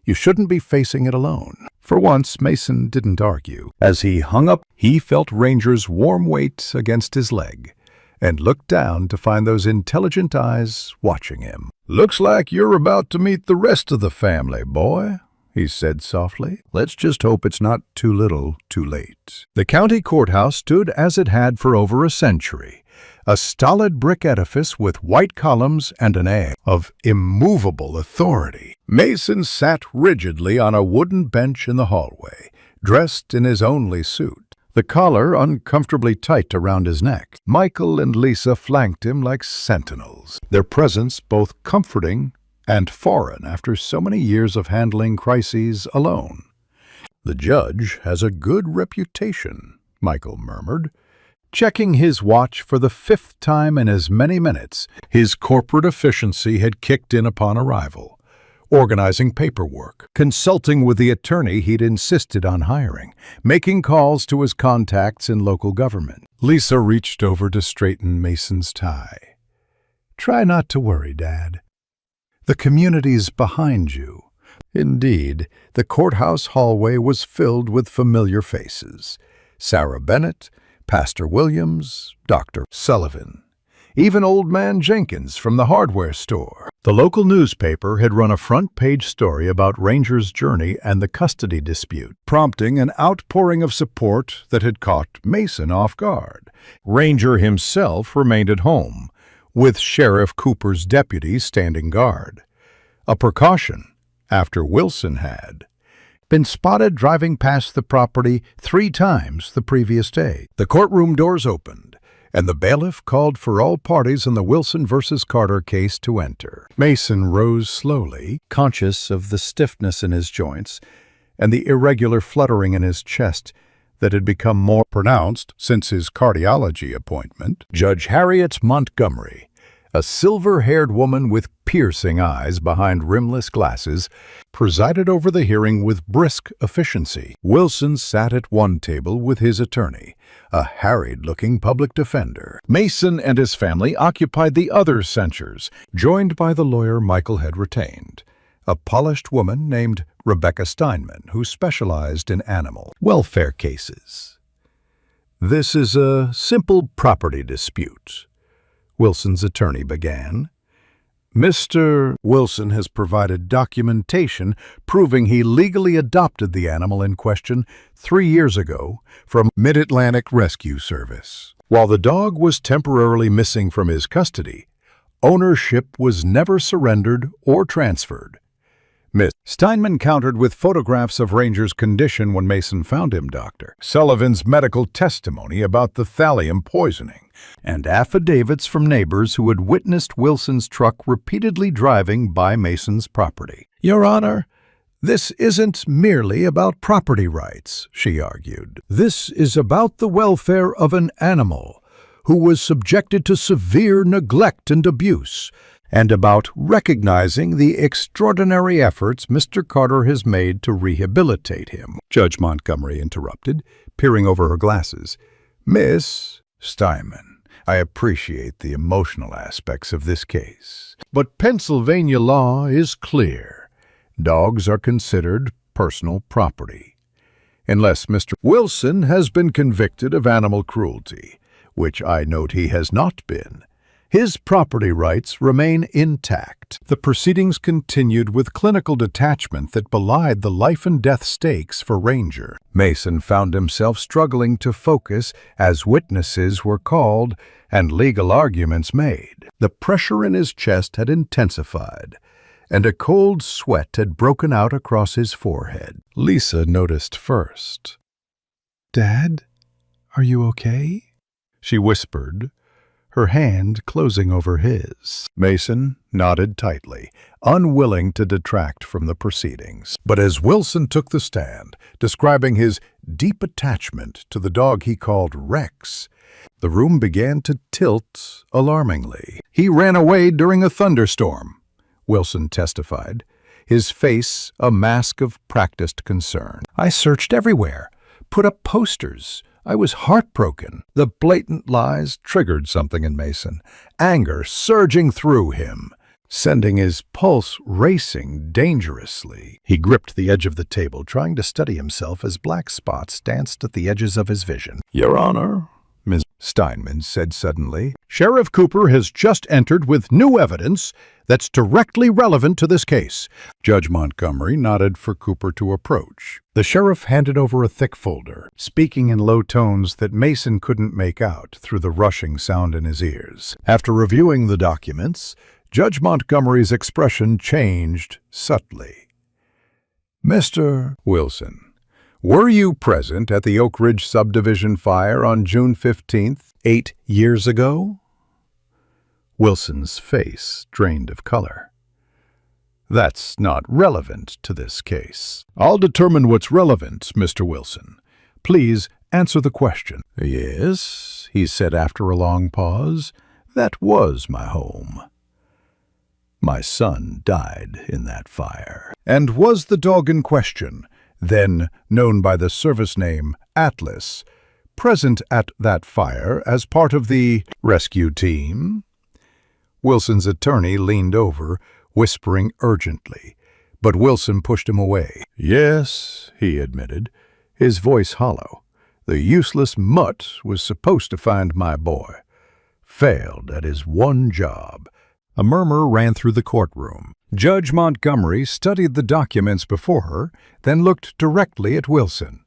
you shouldn't be facing it alone." For once, Mason didn't argue. As he hung up, he felt Ranger's warm weight against his leg and looked down to find those intelligent eyes watching him. "Looks like you're about to meet the rest of the family, boy," he said softly. "Let's just hope it's not too little, too late." The county courthouse stood as it had for over a century, a stolid brick edifice with white columns and an air of immovable authority. Mason sat rigidly on a wooden bench in the hallway, dressed in his only suit, the collar uncomfortably tight around his neck. Michael and Lisa flanked him like sentinels, their presence both comforting and foreign after so many years of handling crises alone. "The judge has a good reputation," Michael murmured, checking his watch for the 5th time in as many minutes. His corporate efficiency had kicked in upon arrival, organizing paperwork, consulting with the attorney he'd insisted on hiring, making calls to his contacts in local government. Lisa reached over to straighten Mason's tie. "Try not to worry, Dad. The community's behind you." Indeed, the courthouse hallway was filled with familiar faces. Sarah Bennett, Pastor Williams, Dr. Sullivan, even Old Man Jenkins from the hardware store. The local newspaper had run a front-page story about Ranger's journey and the custody dispute, prompting an outpouring of support that had caught Mason off guard. Ranger himself remained at home, with Sheriff Cooper's deputies standing guard, a precaution after Wilson had been spotted driving past the property 3 times the previous day. The courtroom doors opened, and the bailiff called for all parties in the Wilson versus Carter case to enter. Mason rose slowly, conscious of the stiffness in his joints and the irregular fluttering in his chest that had become more pronounced since his cardiology appointment. Judge Harriet Montgomery, a silver-haired woman with piercing eyes behind rimless glasses, presided over the hearing with brisk efficiency. Wilson sat at one table with his attorney, a harried-looking public defender. Mason and his family occupied the other censures, joined by the lawyer Michael had retained, a polished woman named Rebecca Steinman, who specialized in animal welfare cases. "This is a simple property dispute," Wilson's attorney began. "Mr. Wilson has provided documentation proving he legally adopted the animal in question 3 years ago from Mid-Atlantic Rescue Service. While the dog was temporarily missing from his custody, ownership was never surrendered or transferred. Miss Steinman countered with photographs of Ranger's condition when Mason found him, Doctor. Sullivan's medical testimony about the thallium poisoning, and affidavits from neighbors who had witnessed Wilson's truck repeatedly driving by Mason's property. Your Honor, this isn't merely about property rights, she argued. This is about the welfare of an animal who was subjected to severe neglect and abuse, and about recognizing the extraordinary efforts Mr. Carter has made to rehabilitate him. Judge Montgomery interrupted, peering over her glasses. Miss Steinman, I appreciate the emotional aspects of this case, but Pennsylvania law is clear. Dogs are considered personal property. Unless Mr. Wilson has been convicted of animal cruelty, which I note he has not been, his property rights remain intact. The proceedings continued with clinical detachment that belied the life-and-death stakes for Ranger. Mason found himself struggling to focus as witnesses were called and legal arguments made. The pressure in his chest had intensified, and a cold sweat had broken out across his forehead. Lisa noticed first. "Dad, are you okay?" she whispered, her hand closing over his. Mason nodded tightly, unwilling to detract from the proceedings. But as Wilson took the stand, describing his deep attachment to the dog he called Rex, the room began to tilt alarmingly. "He ran away during a thunderstorm," Wilson testified, his face a mask of practiced concern. "I searched everywhere, put up posters. I was heartbroken." The blatant lies triggered something in Mason, anger surging through him, sending his pulse racing dangerously. He gripped the edge of the table, trying to steady himself as black spots danced at the edges of his vision. "Your Honor," Ms. Steinman said suddenly, "Sheriff Cooper has just entered with new evidence that's directly relevant to this case." Judge Montgomery nodded for Cooper to approach. The sheriff handed over a thick folder, speaking in low tones that Mason couldn't make out through the rushing sound in his ears. After reviewing the documents, Judge Montgomery's expression changed subtly. "Mr. Wilson, were you present at the Oak Ridge subdivision fire on June 15th, 8 years ago?" Wilson's face drained of color. "That's not relevant to this case." "I'll determine what's relevant, Mr. Wilson. Please answer the question." "Yes," he said after a long pause, "that was my home. My son died in that fire." "And was the dog in question, then known by the service name Atlas, present at that fire as part of the rescue team?" Wilson's attorney leaned over, whispering urgently, but Wilson pushed him away. "Yes," he admitted, his voice hollow. "The useless mutt was supposed to find my boy. Failed at his one job." A murmur ran through the courtroom. Judge Montgomery studied the documents before her, then looked directly at Wilson.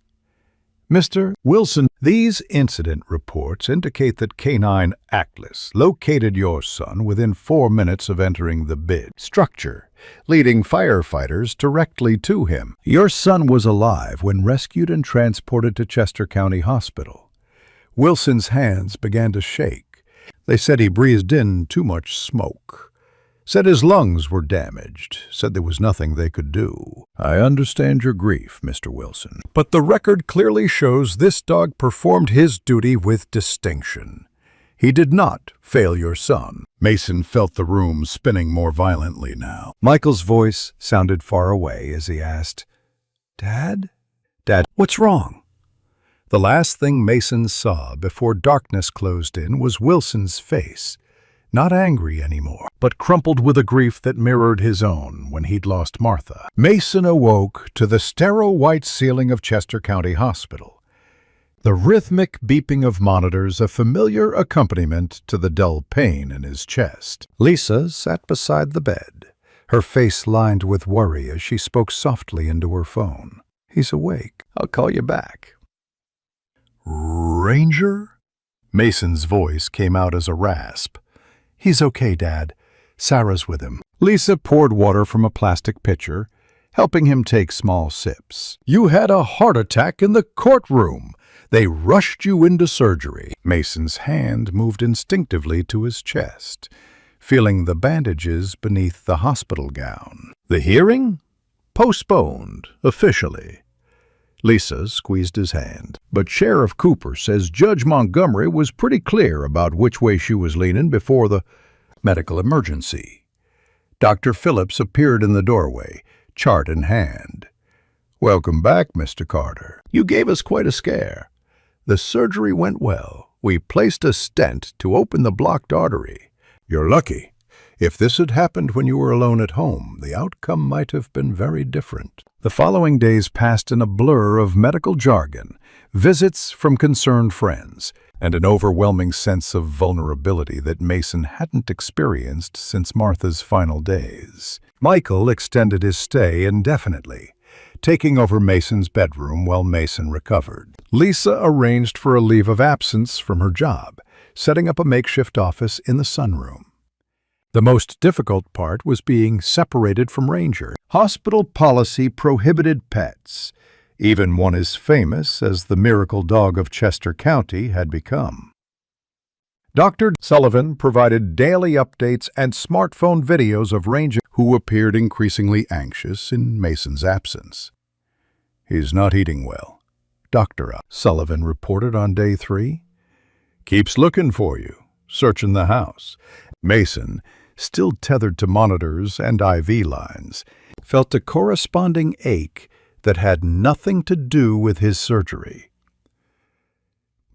"Mr. Wilson, these incident reports indicate that Canine Atlas located your son within 4 minutes of entering the bid structure, leading firefighters directly to him. Your son was alive when rescued and transported to Chester County Hospital." Wilson's hands began to shake. They said he breathed in too much smoke. Said his lungs were damaged, said there was nothing they could do. "I understand your grief, Mr. Wilson, but the record clearly shows this dog performed his duty with distinction. He did not fail your son." Mason felt the room spinning more violently now. Michael's voice sounded far away as he asked, "Dad? Dad, what's wrong?" The last thing Mason saw before darkness closed in was Wilson's face. Not angry anymore, but crumpled with a grief that mirrored his own when he'd lost Martha. Mason awoke to the sterile white ceiling of Chester County Hospital. The rhythmic beeping of monitors a familiar accompaniment to the dull pain in his chest. Lisa sat beside the bed, her face lined with worry as she spoke softly into her phone. "He's awake. I'll call you back." "Ranger?" Mason's voice came out as a rasp. "He's okay, Dad. Sarah's with him." Lisa poured water from a plastic pitcher, helping him take small sips. "You had a heart attack in the courtroom. They rushed you into surgery." Mason's hand moved instinctively to his chest, feeling the bandages beneath the hospital gown. "The hearing? Postponed, officially." Lisa squeezed his hand. "But Sheriff Cooper says Judge Montgomery was pretty clear about which way she was leaning before the medical emergency." Dr. Phillips appeared in the doorway, chart in hand. "Welcome back, Mr. Carter. You gave us quite a scare. The surgery went well. We placed a stent to open the blocked artery. You're lucky. If this had happened when you were alone at home, the outcome might have been very different." The following days passed in a blur of medical jargon, visits from concerned friends, and an overwhelming sense of vulnerability that Mason hadn't experienced since Martha's final days. Michael extended his stay indefinitely, taking over Mason's bedroom while Mason recovered. Lisa arranged for a leave of absence from her job, setting up a makeshift office in the sunroom. The most difficult part was being separated from Ranger. Hospital policy prohibited pets, even one as famous as the miracle dog of Chester County had become. Dr. Sullivan provided daily updates and smartphone videos of Ranger, who appeared increasingly anxious in Mason's absence. "He's not eating well," Dr. Sullivan reported on day 3. "Keeps looking for you, searching the house." Mason, still tethered to monitors and IV lines, felt a corresponding ache that had nothing to do with his surgery.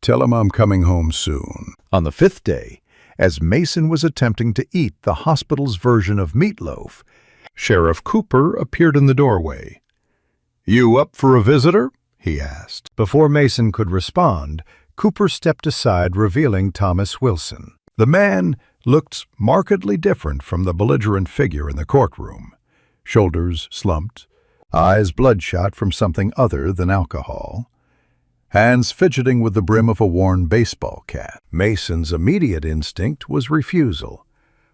"Tell him I'm coming home soon." On the 5th day, as Mason was attempting to eat the hospital's version of meatloaf, Sheriff Cooper appeared in the doorway. "You up for a visitor?" he asked. Before Mason could respond, Cooper stepped aside, revealing Thomas Wilson. The man looked markedly different from the belligerent figure in the courtroom. Shoulders slumped, eyes bloodshot from something other than alcohol, hands fidgeting with the brim of a worn baseball cap. Mason's immediate instinct was refusal,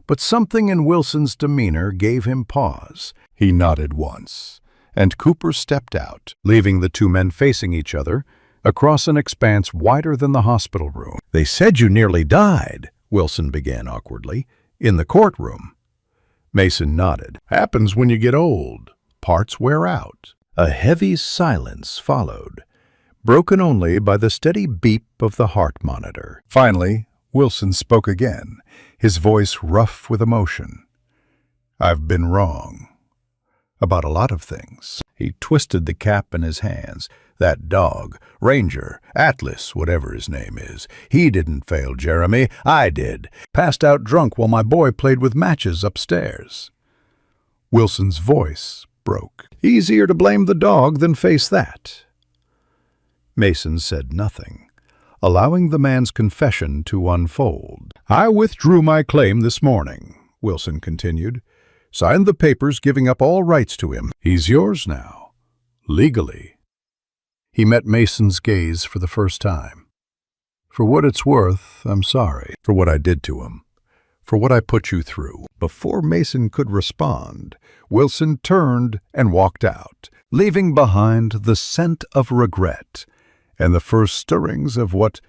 but something in Wilson's demeanor gave him pause. He nodded once, and Cooper stepped out, leaving the two men facing each other across an expanse wider than the hospital room. "They said you nearly died," Wilson began awkwardly, "in the courtroom." Mason nodded. "Happens when you get old. Parts wear out." A heavy silence followed, broken only by the steady beep of the heart monitor. Finally, Wilson spoke again, his voice rough with emotion. "I've been wrong. About a lot of things." He twisted the cap in his hands. "That dog, Ranger, Atlas, whatever his name is, he didn't fail Jeremy, I did. Passed out drunk while my boy played with matches upstairs." Wilson's voice broke. "Easier to blame the dog than face that." Mason said nothing, allowing the man's confession to unfold. "I withdrew my claim this morning," Wilson continued. "Signed the papers giving up all rights to him. He's yours now, legally." He met Mason's gaze for the first time. "For what it's worth, I'm sorry for what I did to him, for what I put you through." Before Mason could respond, Wilson turned and walked out, leaving behind the scent of regret and the first stirrings of what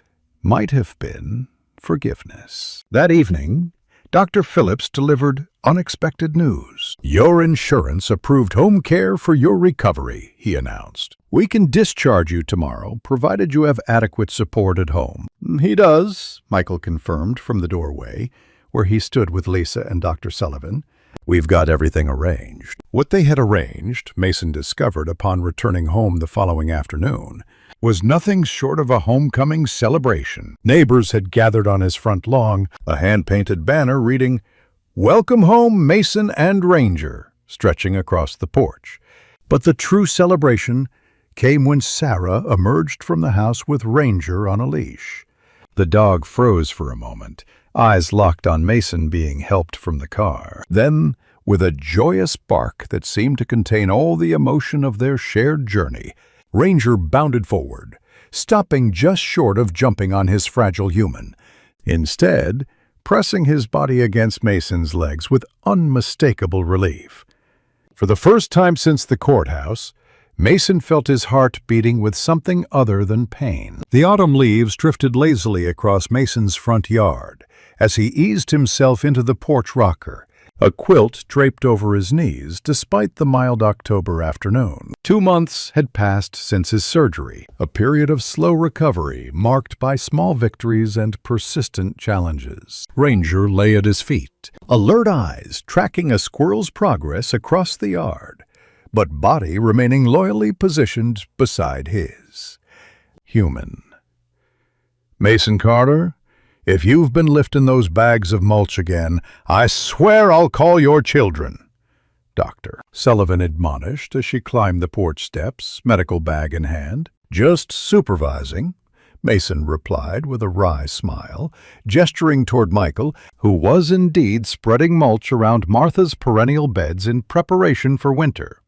might have been forgiveness. That evening, Dr. Phillips delivered unexpected news. "Your insurance approved home care for your recovery," he announced. "We can discharge you tomorrow, provided you have adequate support at home." "He does," Michael confirmed from the doorway, where he stood with Lisa and Dr. Sullivan. "We've got everything arranged." What they had arranged, Mason discovered upon returning home the following afternoon, was nothing short of a homecoming celebration. Neighbors had gathered on his front lawn, a hand-painted banner reading, "Welcome home, Mason and Ranger," stretching across the porch. But the true celebration came when Sarah emerged from the house with Ranger on a leash. The dog froze for a moment, eyes locked on Mason being helped from the car. Then, with a joyous bark that seemed to contain all the emotion of their shared journey, Ranger bounded forward, stopping just short of jumping on his fragile human, instead pressing his body against Mason's legs with unmistakable relief. For the first time since the courthouse, Mason felt his heart beating with something other than pain. The autumn leaves drifted lazily across Mason's front yard as he eased himself into the porch rocker, a quilt draped over his knees despite the mild October afternoon. 2 months had passed since his surgery, a period of slow recovery marked by small victories and persistent challenges. Ranger lay at his feet, alert eyes tracking a squirrel's progress across the yard, but body remaining loyally positioned beside his. Human. Mason Carter, if you've been lifting those bags of mulch again, I swear I'll call your children. Dr. Sullivan admonished as she climbed the porch steps, medical bag in hand. Just supervising, Mason replied with a wry smile, gesturing toward Michael, who was indeed spreading mulch around Martha's perennial beds in preparation for winter.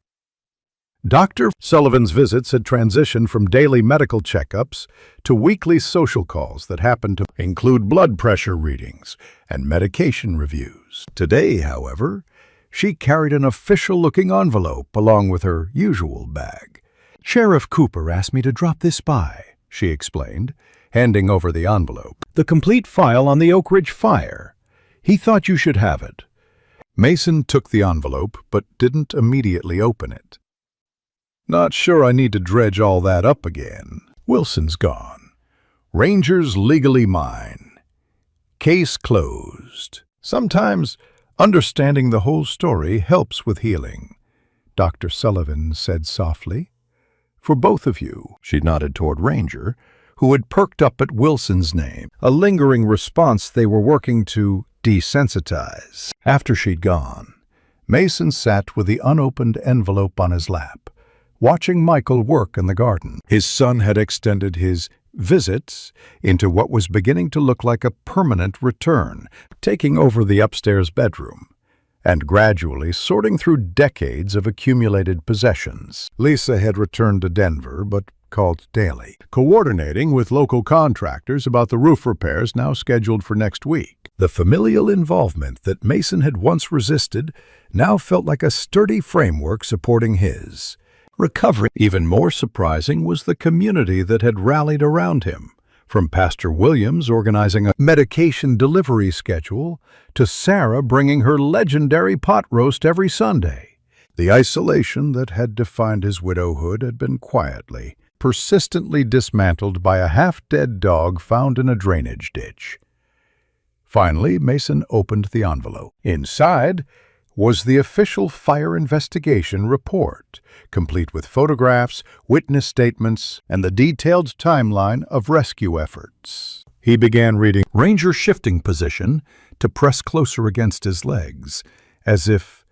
Dr. Sullivan's visits had transitioned from daily medical checkups to weekly social calls that happened to include blood pressure readings and medication reviews. Today, however, she carried an official-looking envelope along with her usual bag. "Sheriff Cooper asked me to drop this by," she explained, handing over the envelope. "The complete file on the Oak Ridge fire. He thought you should have it." Mason took the envelope but didn't immediately open it. "Not sure I need to dredge all that up again. Wilson's gone. Ranger's legally mine. Case closed. Sometimes understanding the whole story helps with healing," Dr. Sullivan said softly. "For both of you," she nodded toward Ranger, who had perked up at Wilson's name, a lingering response they were working to desensitize. After she'd gone, Mason sat with the unopened envelope on his lap, watching Michael work in the garden. His son had extended his visits into what was beginning to look like a permanent return, taking over the upstairs bedroom and gradually sorting through decades of accumulated possessions. Lisa had returned to Denver, but called daily, coordinating with local contractors about the roof repairs now scheduled for next week. The familial involvement that Mason had once resisted now felt like a sturdy framework supporting his recovery. Even more surprising was the community that had rallied around him, from Pastor Williams organizing a medication delivery schedule to Sarah bringing her legendary pot roast every Sunday. The isolation that had defined his widowhood had been quietly, persistently dismantled by a half-dead dog found in a drainage ditch. Finally, Mason opened the envelope. Inside was the official fire investigation report, complete with photographs, witness statements, and the detailed timeline of rescue efforts. He began reading, Ranger shifting position to press closer against his legs, as if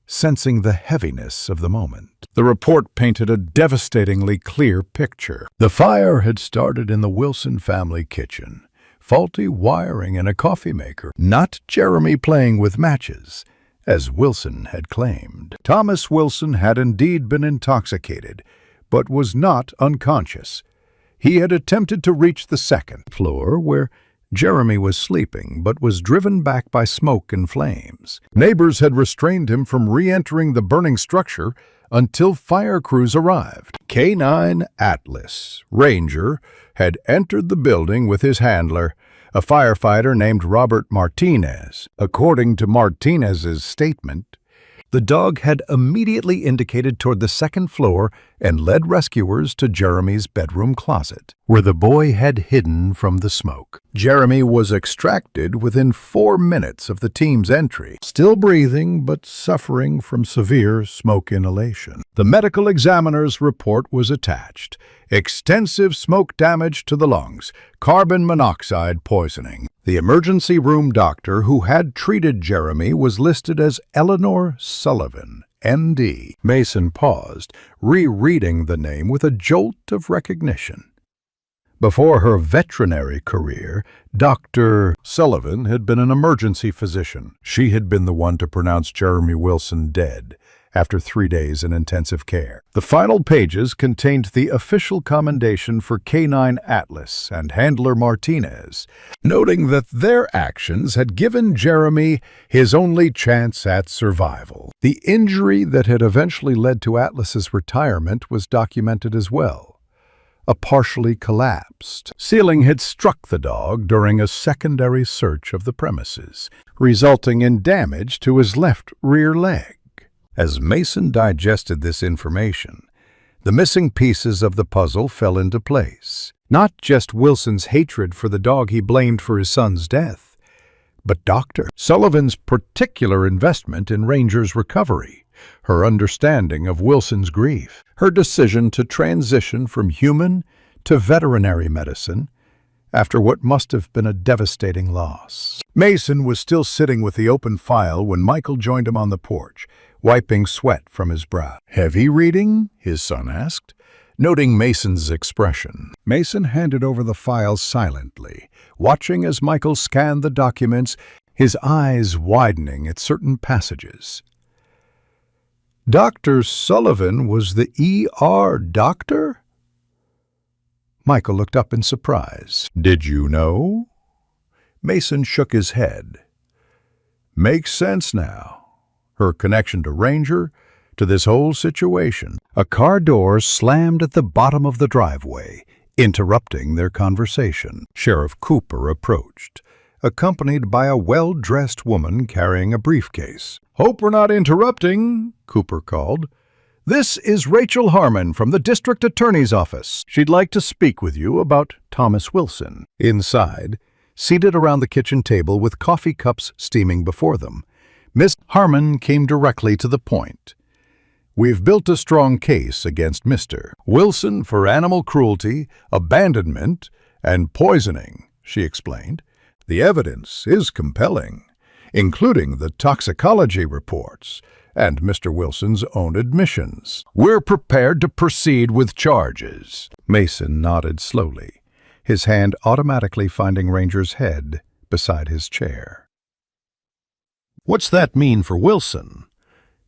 sensing the heaviness of the moment. The report painted a devastatingly clear picture. The fire had started in the Wilson family kitchen. Faulty wiring in a coffee maker, not Jeremy playing with matches, as Wilson had claimed. Thomas Wilson had indeed been intoxicated, but was not unconscious. He had attempted to reach the second floor, where Jeremy was sleeping, but was driven back by smoke and flames. Neighbors had restrained him from re-entering the burning structure until fire crews arrived. K9 Atlas, Ranger, had entered the building with his handler, a firefighter named Robert Martinez. According to Martinez's statement, the dog had immediately indicated toward the second floor and led rescuers to Jeremy's bedroom closet, where the boy had hidden from the smoke. Jeremy was extracted within 4 minutes of the team's entry, still breathing but suffering from severe smoke inhalation. The medical examiner's report was attached. Extensive smoke damage to the lungs, carbon monoxide poisoning. The emergency room doctor who had treated Jeremy was listed as Eleanor Sullivan, M.D. Mason paused, rereading the name with a jolt of recognition. Before her veterinary career, Dr. Sullivan had been an emergency physician. She had been the one to pronounce Jeremy Wilson dead after 3 days in intensive care. The final pages contained the official commendation for Canine Atlas and Handler Martinez, noting that their actions had given Jeremy his only chance at survival. The injury that had eventually led to Atlas's retirement was documented as well. A partially collapsed ceiling had struck the dog during a secondary search of the premises, resulting in damage to his left rear leg. As Mason digested this information, the missing pieces of the puzzle fell into place. Not just Wilson's hatred for the dog he blamed for his son's death, but Dr. Sullivan's particular investment in Ranger's recovery, her understanding of Wilson's grief, her decision to transition from human to veterinary medicine after what must have been a devastating loss. Mason was still sitting with the open file when Michael joined him on the porch, wiping sweat from his brow. "Heavy reading?" his son asked, noting Mason's expression. Mason handed over the file silently, watching as Michael scanned the documents, his eyes widening at certain passages. "Dr. Sullivan was the ER doctor?" Michael looked up in surprise. "Did you know?" Mason shook his head. "Makes sense now. Her connection to Ranger, to this whole situation." A car door slammed at the bottom of the driveway, interrupting their conversation. Sheriff Cooper approached, accompanied by a well-dressed woman carrying a briefcase. "Hope we're not interrupting," Cooper called. "This is Rachel Harmon from the District Attorney's Office. She'd like to speak with you about Thomas Wilson." Inside, seated around the kitchen table with coffee cups steaming before them, Miss Harmon came directly to the point. "We've built a strong case against Mr. Wilson for animal cruelty, abandonment, and poisoning," she explained. "The evidence is compelling, including the toxicology reports and Mr. Wilson's own admissions. We're prepared to proceed with charges." Mason nodded slowly, his hand automatically finding Ranger's head beside his chair. "What's that mean for Wilson?"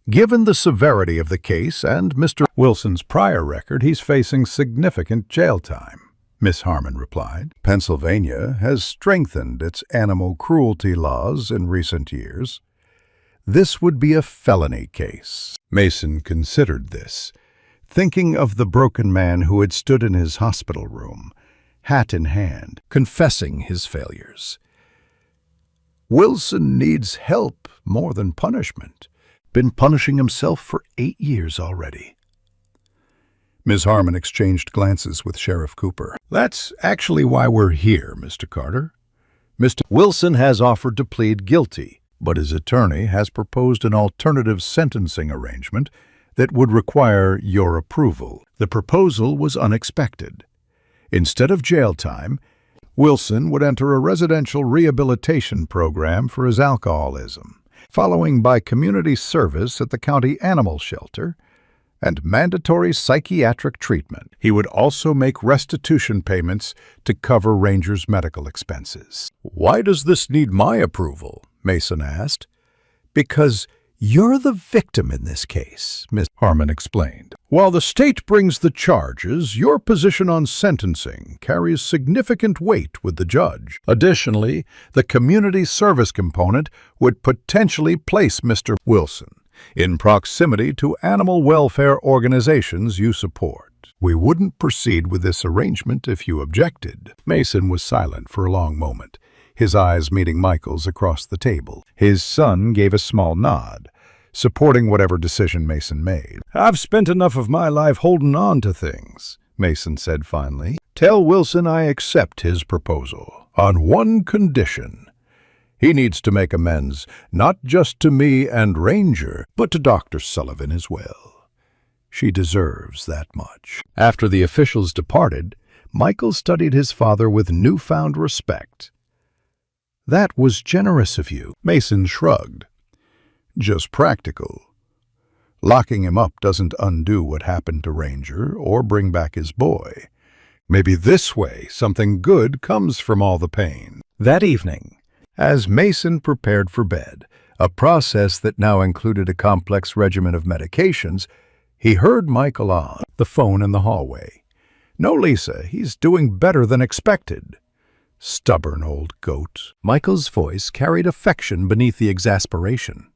"Given the severity of the case and Mr. Wilson's prior record, he's facing significant jail time," Miss Harmon replied. "Pennsylvania has strengthened its animal cruelty laws in recent years. This would be a felony case." Mason considered this, thinking of the broken man who had stood in his hospital room, hat in hand, confessing his failures. "Wilson needs help more than punishment. Been punishing himself for 8 years already." Ms. Harmon exchanged glances with Sheriff Cooper. "That's actually why we're here, Mr. Carter. Mr. Wilson has offered to plead guilty, but his attorney has proposed an alternative sentencing arrangement that would require your approval." The proposal was unexpected. Instead of jail time, Wilson would enter a residential rehabilitation program for his alcoholism, following by community service at the county animal shelter and mandatory psychiatric treatment. He would also make restitution payments to cover Ranger's medical expenses. "Why does this need my approval?" Mason asked. "Because you're the victim in this case," Ms. Harmon explained. "While the state brings the charges, your position on sentencing carries significant weight with the judge. Additionally, the community service component would potentially place Mr. Wilson in proximity to animal welfare organizations you support. We wouldn't proceed with this arrangement if you objected." Mason was silent for a long moment, his eyes meeting Michael's across the table. His son gave a small nod, supporting whatever decision Mason made. "I've spent enough of my life holding on to things," Mason said finally. "Tell Wilson I accept his proposal, on one condition. He needs to make amends, not just to me and Ranger, but to Dr. Sullivan as well. She deserves that much." After the officials departed, Michael studied his father with newfound respect. "That was generous of you." Mason shrugged. "Just practical. Locking him up doesn't undo what happened to Ranger or bring back his boy. Maybe this way something good comes from all the pain." That evening, as Mason prepared for bed, a process that now included a complex regimen of medications, he heard Michael on the phone in the hallway. "No, Lisa, he's doing better than expected." "Stubborn old goat." Michael's voice carried affection beneath the exasperation.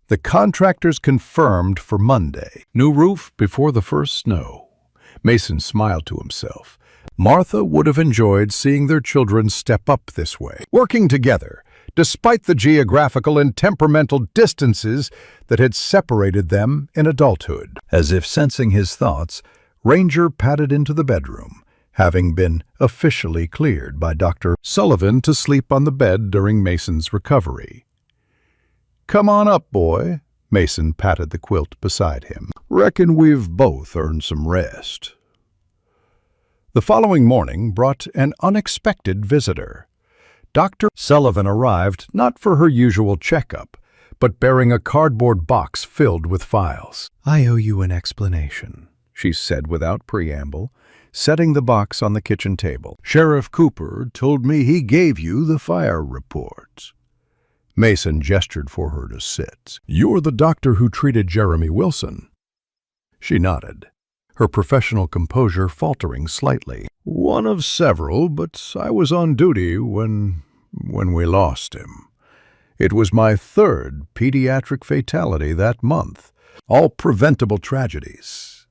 "The contractors confirmed for Monday. New roof before the first snow." Mason smiled to himself. Martha would have enjoyed seeing their children step up this way, working together, despite the geographical and temperamental distances that had separated them in adulthood. As if sensing his thoughts, Ranger padded into the bedroom, having been officially cleared by Dr. Sullivan to sleep on the bed during Mason's recovery. "Come on up, boy." Mason patted the quilt beside him. "Reckon we've both earned some rest." The following morning brought an unexpected visitor. Dr. Sullivan arrived not for her usual checkup, but bearing a cardboard box filled with files. "I owe you an explanation," she said without preamble, setting the box on the kitchen table. "Sheriff Cooper told me he gave you the fire report." Mason gestured for her to sit. "You're the doctor who treated Jeremy Wilson." She nodded, her professional composure faltering slightly. "One of several, but I was on duty when we lost him. It was my third pediatric fatality that month, all preventable tragedies.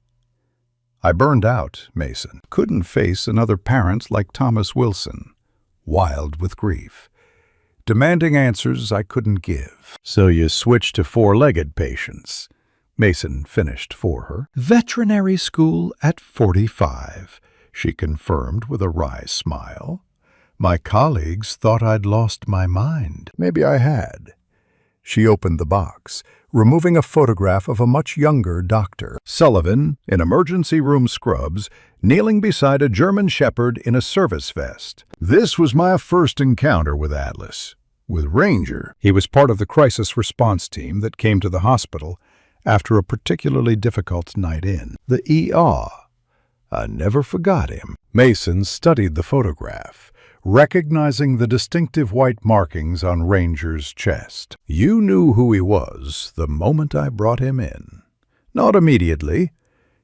I burned out, Mason. Couldn't face another parent like Thomas Wilson, wild with grief, demanding answers I couldn't give. So you switched to four-legged patients," Mason finished for her. "Veterinary school at 45, she confirmed with a wry smile. "My colleagues thought I'd lost my mind." Maybe I had. She opened the box, removing a photograph of a much younger Dr. Sullivan in emergency room scrubs, kneeling beside a German shepherd in a service vest. "This was my first encounter with Atlas, with Ranger." He was part of the crisis response team that came to the hospital after a particularly difficult night in the ER. I never forgot him. Mason studied the photograph, recognizing the distinctive white markings on Ranger's chest. "You knew who he was the moment I brought him in." "Not immediately.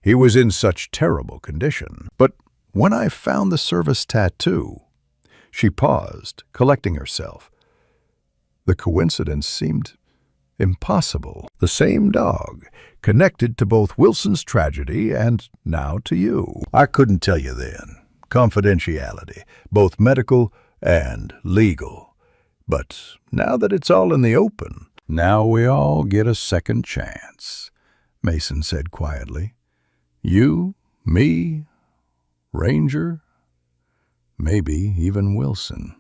He was in such terrible condition. But when I found the service tattoo..." She paused, collecting herself. The coincidence seemed impossible. The same dog, connected to both Wilson's tragedy and now to you. "I couldn't tell you then. Confidentiality, both medical and legal. But now that it's all in the open, now we all get a second chance," Mason said quietly. "You, me, Ranger, maybe even Wilson."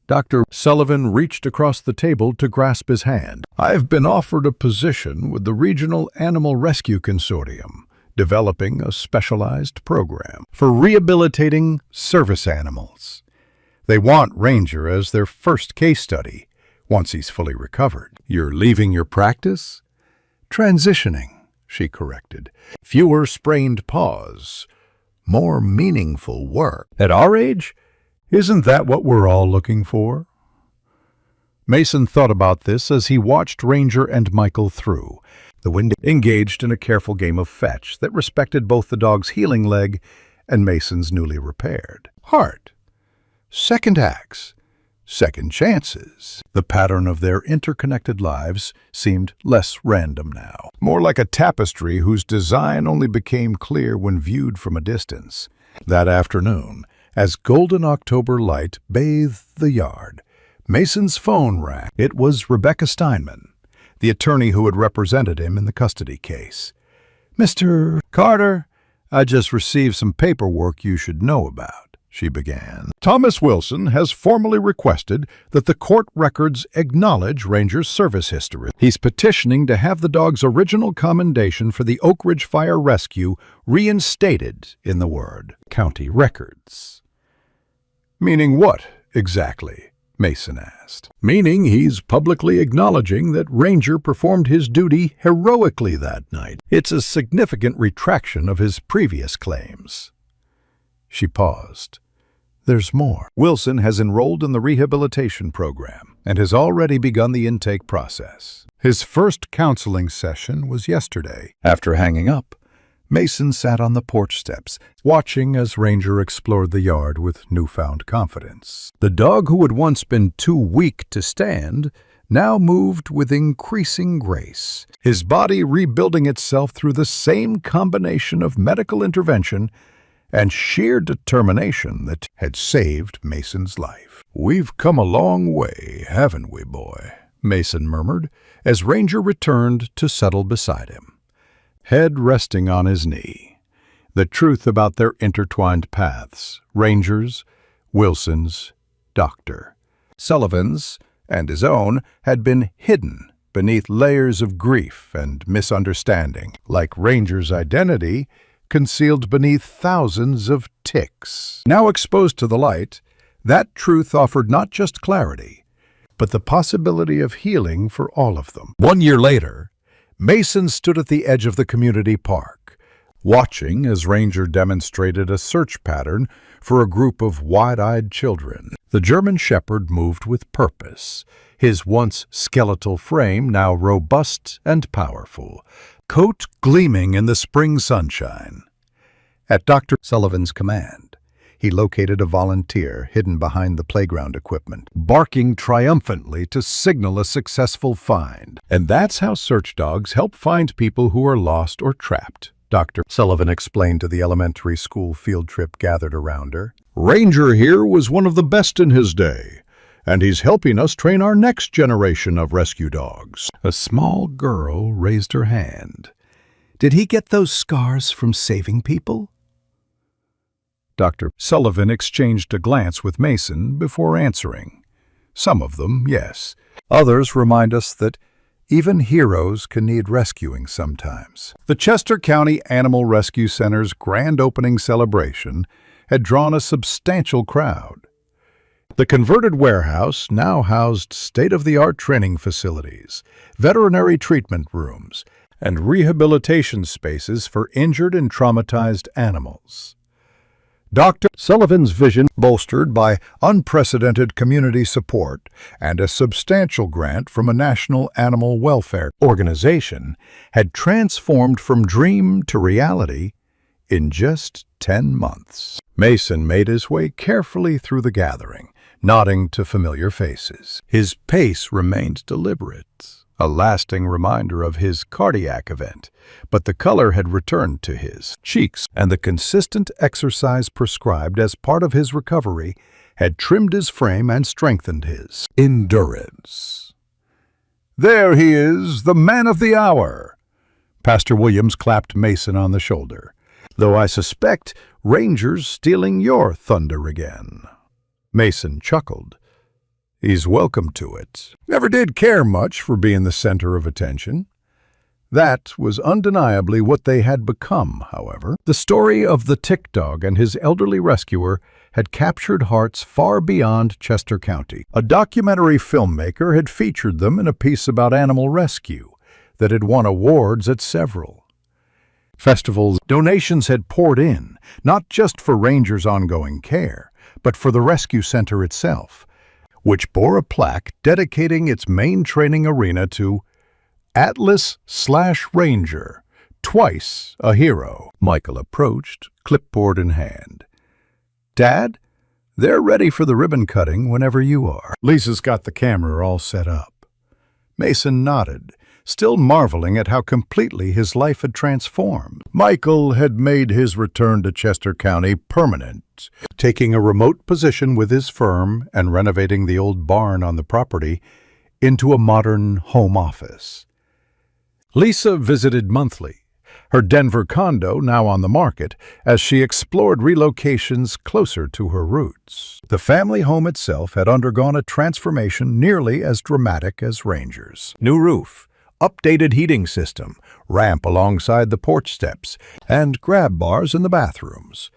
Dr. Sullivan reached across the table to grasp his hand. "I've been offered a position with the Regional Animal Rescue Consortium, developing a specialized program for rehabilitating service animals. They want Ranger as their first case study, once he's fully recovered." "You're leaving your practice?" "Transitioning," she corrected. "Fewer sprained paws, more meaningful work. At our age, isn't that what we're all looking for?" Mason thought about this as he watched Ranger and Michael through the window, engaged in a careful game of fetch that respected both the dog's healing leg and Mason's newly repaired heart. Second acts, second chances. The pattern of their interconnected lives seemed less random now, more like a tapestry whose design only became clear when viewed from a distance. That afternoon, as golden October light bathed the yard, Mason's phone rang. It was Rebecca Steinman, the attorney who had represented him in the custody case. "Mr. Carter, I just received some paperwork you should know about," she began. "Thomas Wilson has formally requested that the court records acknowledge Ranger's service history. He's petitioning to have the dog's original commendation for the Oak Ridge Fire Rescue reinstated in the Ward County records." "Meaning what, exactly?" Mason asked. "Meaning he's publicly acknowledging that Ranger performed his duty heroically that night. It's a significant retraction of his previous claims." She paused. "There's more. Wilson has enrolled in the rehabilitation program. and has already begun the intake process. His first counseling session was yesterday. After hanging up, Mason sat on the porch steps, watching as Ranger explored the yard with newfound confidence. The dog, who had once been too weak to stand, now moved with increasing grace, his body rebuilding itself through the same combination of medical intervention and sheer determination that had saved Mason's life. "We've come a long way, haven't we, boy?" Mason murmured as Ranger returned to settle beside him, head resting on his knee. The truth about their intertwined paths, Ranger's, Wilson's, Dr. Sullivan's, and his own, had been hidden beneath layers of grief and misunderstanding, like Ranger's identity concealed beneath thousands of ticks. Now exposed to the light, that truth offered not just clarity, but the possibility of healing for all of them. 1 year later, Mason stood at the edge of the community park, watching as Ranger demonstrated a search pattern for a group of wide-eyed children. The German Shepherd moved with purpose, his once skeletal frame now robust and powerful, coat gleaming in the spring sunshine. At Dr. Sullivan's command, he located a volunteer hidden behind the playground equipment, barking triumphantly to signal a successful find. And that's how search dogs help find people who are lost or trapped, Dr. Sullivan explained to the elementary school field trip gathered around her. "Ranger here was one of the best in his day, and he's helping us train our next generation of rescue dogs." A small girl raised her hand. "Did he get those scars from saving people?" Dr. Sullivan exchanged a glance with Mason before answering. "Some of them, yes. Others remind us that even heroes can need rescuing sometimes." The Chester County Animal Rescue Center's grand opening celebration had drawn a substantial crowd. The converted warehouse now housed state-of-the-art training facilities, veterinary treatment rooms, and rehabilitation spaces for injured and traumatized animals. Dr. Sullivan's vision, bolstered by unprecedented community support and a substantial grant from a national animal welfare organization, had transformed from dream to reality in just 10 months. Mason made his way carefully through the gathering, nodding to familiar faces. His pace remained deliberate, a lasting reminder of his cardiac event, but the color had returned to his cheeks, and the consistent exercise prescribed as part of his recovery had trimmed his frame and strengthened his endurance. "There he is, the man of the hour!" Pastor Williams clapped Mason on the shoulder. "Though I suspect Ranger's stealing your thunder again." Mason chuckled. "He's welcome to it. Never did care much for being the center of attention." That was undeniably what they had become, however. The story of the tick dog and his elderly rescuer had captured hearts far beyond Chester County. A documentary filmmaker had featured them in a piece about animal rescue that had won awards at several festivals. Donations had poured in, not just for Ranger's ongoing care, but for the rescue center itself, which bore a plaque dedicating its main training arena to Atlas/Ranger, twice a hero. Michael approached, clipboard in hand. "Dad, they're ready for the ribbon cutting whenever you are." Lisa's got the camera all set up. Mason nodded, still marveling at how completely his life had transformed. Michael had made his return to Chester County permanent, taking a remote position with his firm and renovating the old barn on the property into a modern home office. Lisa visited monthly, her Denver condo now on the market, as she explored relocations closer to her roots. The family home itself had undergone a transformation nearly as dramatic as Ranger's. New roof, updated heating system, ramp alongside the porch steps, and grab bars in the bathrooms.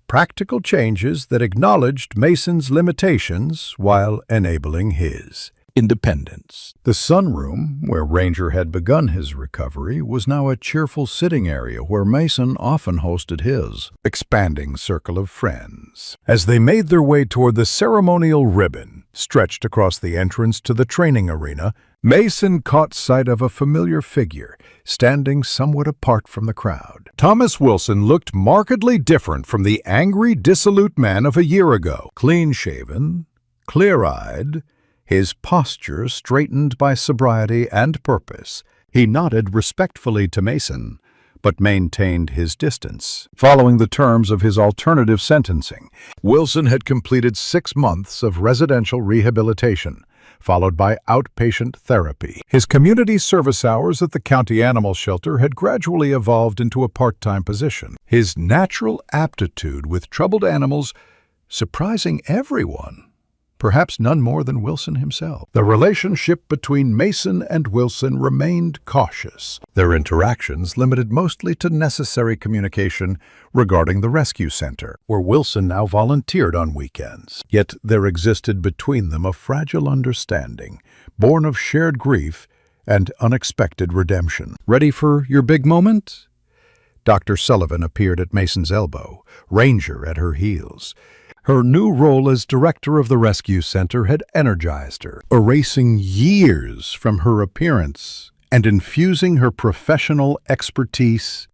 Practical changes that acknowledged Mason's limitations while enabling his. independence. The sunroom, where Ranger had begun his recovery, was now a cheerful sitting area where Mason often hosted his expanding circle of friends. As they made their way toward the ceremonial ribbon stretched across the entrance to the training arena, Mason caught sight of a familiar figure standing somewhat apart from the crowd. Thomas Wilson looked markedly different from the angry, dissolute man of a year ago. Clean-shaven, clear-eyed, his posture straightened by sobriety and purpose, he nodded respectfully to Mason, but maintained his distance. Following the terms of his alternative sentencing, Wilson had completed 6 months of residential rehabilitation, followed by outpatient therapy. His community service hours at the county animal shelter had gradually evolved into a part-time position. His natural aptitude with troubled animals surprising everyone, perhaps none more than Wilson himself. The relationship between Mason and Wilson remained cautious, their interactions limited mostly to necessary communication regarding the rescue center, where Wilson now volunteered on weekends. Yet there existed between them a fragile understanding, born of shared grief and unexpected redemption. Ready for your big moment? Dr. Sullivan appeared at Mason's elbow, Ranger at her heels. Her new role as director of the rescue center had energized her, erasing years from her appearance and infusing her professional expertise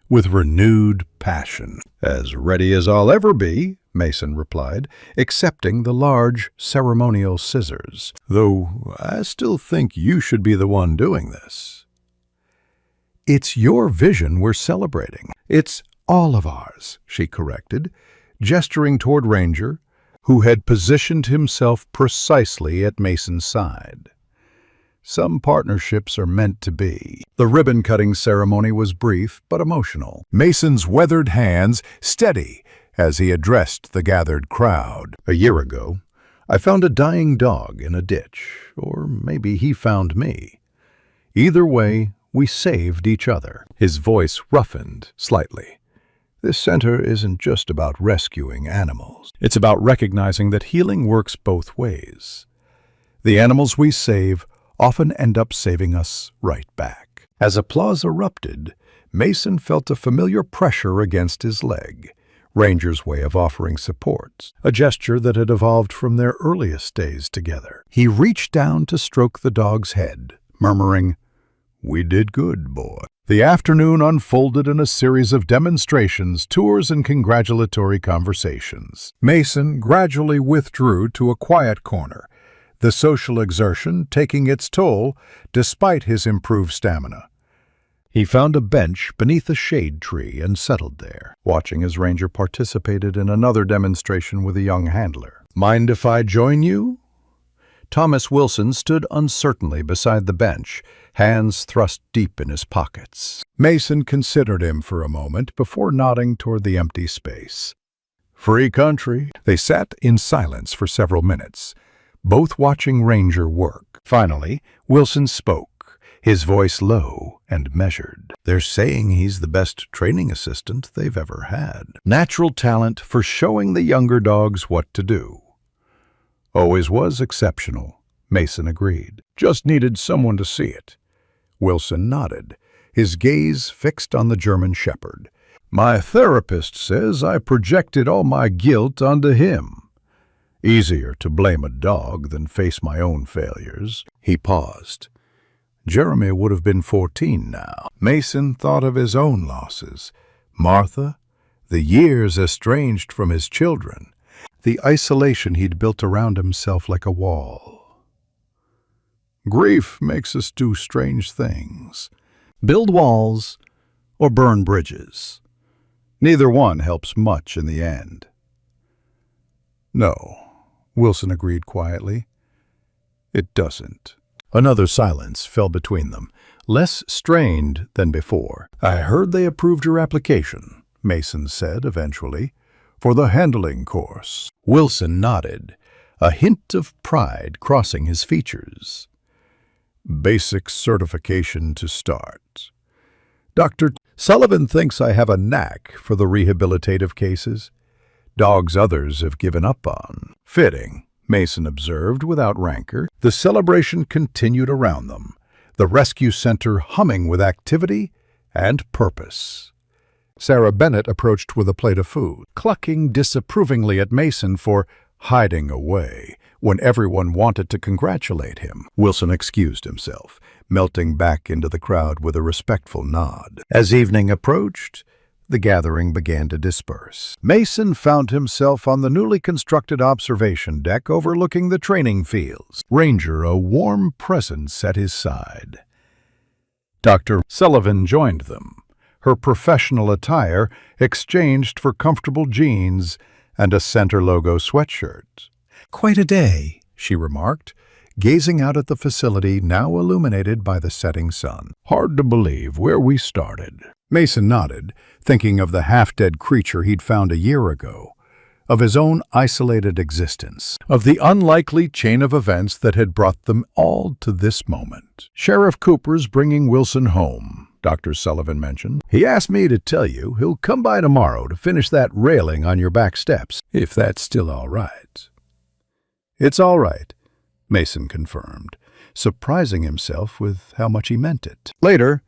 with renewed passion. "As ready as I'll ever be," Mason replied, accepting the large ceremonial scissors, "though I still think you should be the one doing this." "It's your vision we're celebrating. It's all of ours," she corrected, gesturing toward Ranger, who had positioned himself precisely at Mason's side. Some partnerships are meant to be. The ribbon-cutting ceremony was brief but emotional, Mason's weathered hands steady as he addressed the gathered crowd. "A year ago, I found a dying dog in a ditch, or maybe he found me. Either way, we saved each other." His voice roughened slightly. "This center isn't just about rescuing animals. It's about recognizing that healing works both ways. The animals we save often end up saving us right back." As applause erupted, Mason felt a familiar pressure against his leg, Ranger's way of offering support, a gesture that had evolved from their earliest days together. He reached down to stroke the dog's head, murmuring, "We did good, boy." The afternoon unfolded in a series of demonstrations, tours, and congratulatory conversations. Mason gradually withdrew to a quiet corner, the social exertion taking its toll despite his improved stamina. He found a bench beneath a shade tree and settled there, watching as Ranger participated in another demonstration with a young handler. "Mind if I join you?" Thomas Wilson stood uncertainly beside the bench, hands thrust deep in his pockets. Mason considered him for a moment before nodding toward the empty space. "Free country." They sat in silence for several minutes, both watching Ranger work. Finally, Wilson spoke, his voice low and measured. "They're saying he's the best training assistant they've ever had. Natural talent for showing the younger dogs what to do." "Always was exceptional," Mason agreed. "Just needed someone to see it." Wilson nodded, his gaze fixed on the German Shepherd. "My therapist says I projected all my guilt onto him. Easier to blame a dog than face my own failures." He paused. Jeremy would have been 14 now. Mason thought of his own losses. Martha, the years estranged from his children, the isolation he'd built around himself like a wall. Grief makes us do strange things. Build walls or burn bridges. Neither one helps much in the end. "No," Wilson agreed quietly. "It doesn't." Another silence fell between them, less strained than before. "I heard they approved your application," Mason said eventually, "for the handling course." Wilson nodded, a hint of pride crossing his features. "Basic certification to start. Dr. Sullivan thinks I have a knack for the rehabilitative cases. Dogs others have given up on." "Fitting," Mason observed without rancor. The celebration continued around them, the rescue center humming with activity and purpose. Sarah Bennett approached with a plate of food, clucking disapprovingly at Mason for hiding away when everyone wanted to congratulate him. Wilson excused himself, melting back into the crowd with a respectful nod. As evening approached, the gathering began to disperse. Mason found himself on the newly constructed observation deck overlooking the training fields. Ranger, a warm presence at his side. Dr. Sullivan joined them, her professional attire exchanged for comfortable jeans and a center logo sweatshirt. "Quite a day," she remarked, gazing out at the facility now illuminated by the setting sun. "Hard to believe where we started." Mason nodded, thinking of the half-dead creature he'd found a year ago, of his own isolated existence, of the unlikely chain of events that had brought them all to this moment. "Sheriff Cooper's bringing Wilson home," Dr. Sullivan mentioned. "He asked me to tell you he'll come by tomorrow to finish that railing on your back steps, if that's still all right." "It's all right," Mason confirmed, surprising himself with how much he meant it. Later,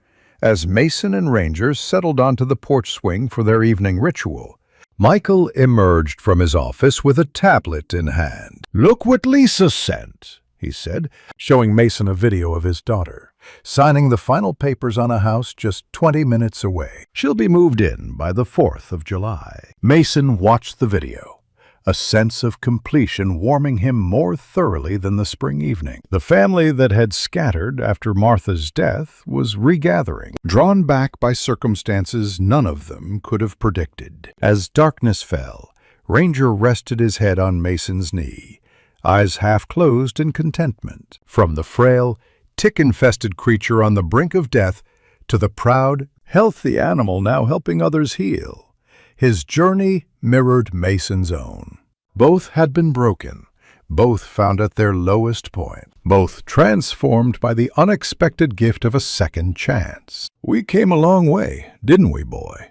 as Mason and Ranger settled onto the porch swing for their evening ritual, Michael emerged from his office with a tablet in hand. "Look what Lisa sent," he said, showing Mason a video of his daughter, signing the final papers on a house just 20 minutes away. She'll be moved in by the 4th of July. Mason watched the video, a sense of completion warming him more thoroughly than the spring evening. The family that had scattered after Martha's death was regathering, drawn back by circumstances none of them could have predicted. As darkness fell, Ranger rested his head on Mason's knee, eyes half closed in contentment. From the frail, tick-infested creature on the brink of death to the proud, healthy animal now helping others heal, his journey mirrored Mason's own. Both had been broken, both found at their lowest point, both transformed by the unexpected gift of a second chance. "We came a long way, didn't we, boy?"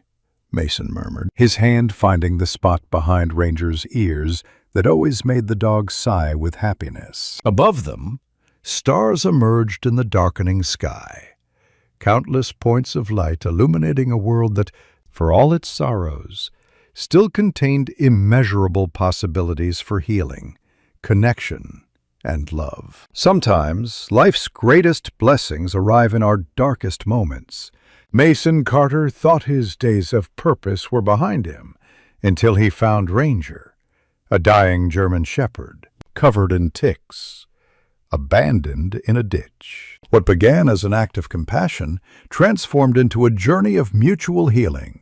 Mason murmured, his hand finding the spot behind Ranger's ears that always made the dog sigh with happiness. Above them, stars emerged in the darkening sky, countless points of light illuminating a world that, for all its sorrows, still contained immeasurable possibilities for healing, connection, and love. Sometimes, life's greatest blessings arrive in our darkest moments. Mason Carter thought his days of purpose were behind him until he found Ranger, a dying German shepherd, covered in ticks, abandoned in a ditch. What began as an act of compassion transformed into a journey of mutual healing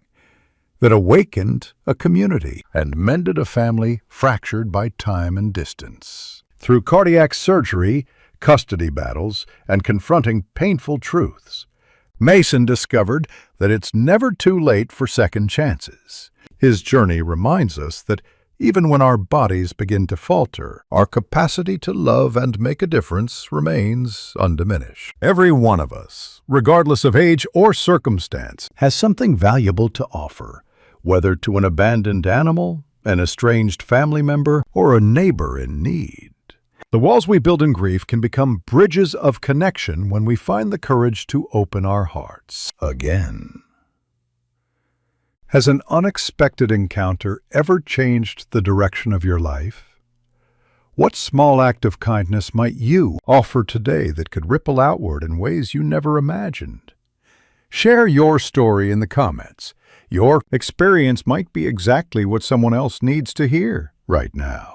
that awakened a community and mended a family fractured by time and distance. Through cardiac surgery, custody battles, and confronting painful truths, Mason discovered that it's never too late for second chances. His journey reminds us that even when our bodies begin to falter, our capacity to love and make a difference remains undiminished. Every one of us, regardless of age or circumstance, has something valuable to offer, whether to an abandoned animal, an estranged family member, or a neighbor in need. The walls we build in grief can become bridges of connection when we find the courage to open our hearts again. Has an unexpected encounter ever changed the direction of your life? What small act of kindness might you offer today that could ripple outward in ways you never imagined? Share your story in the comments. Your experience might be exactly what someone else needs to hear right now.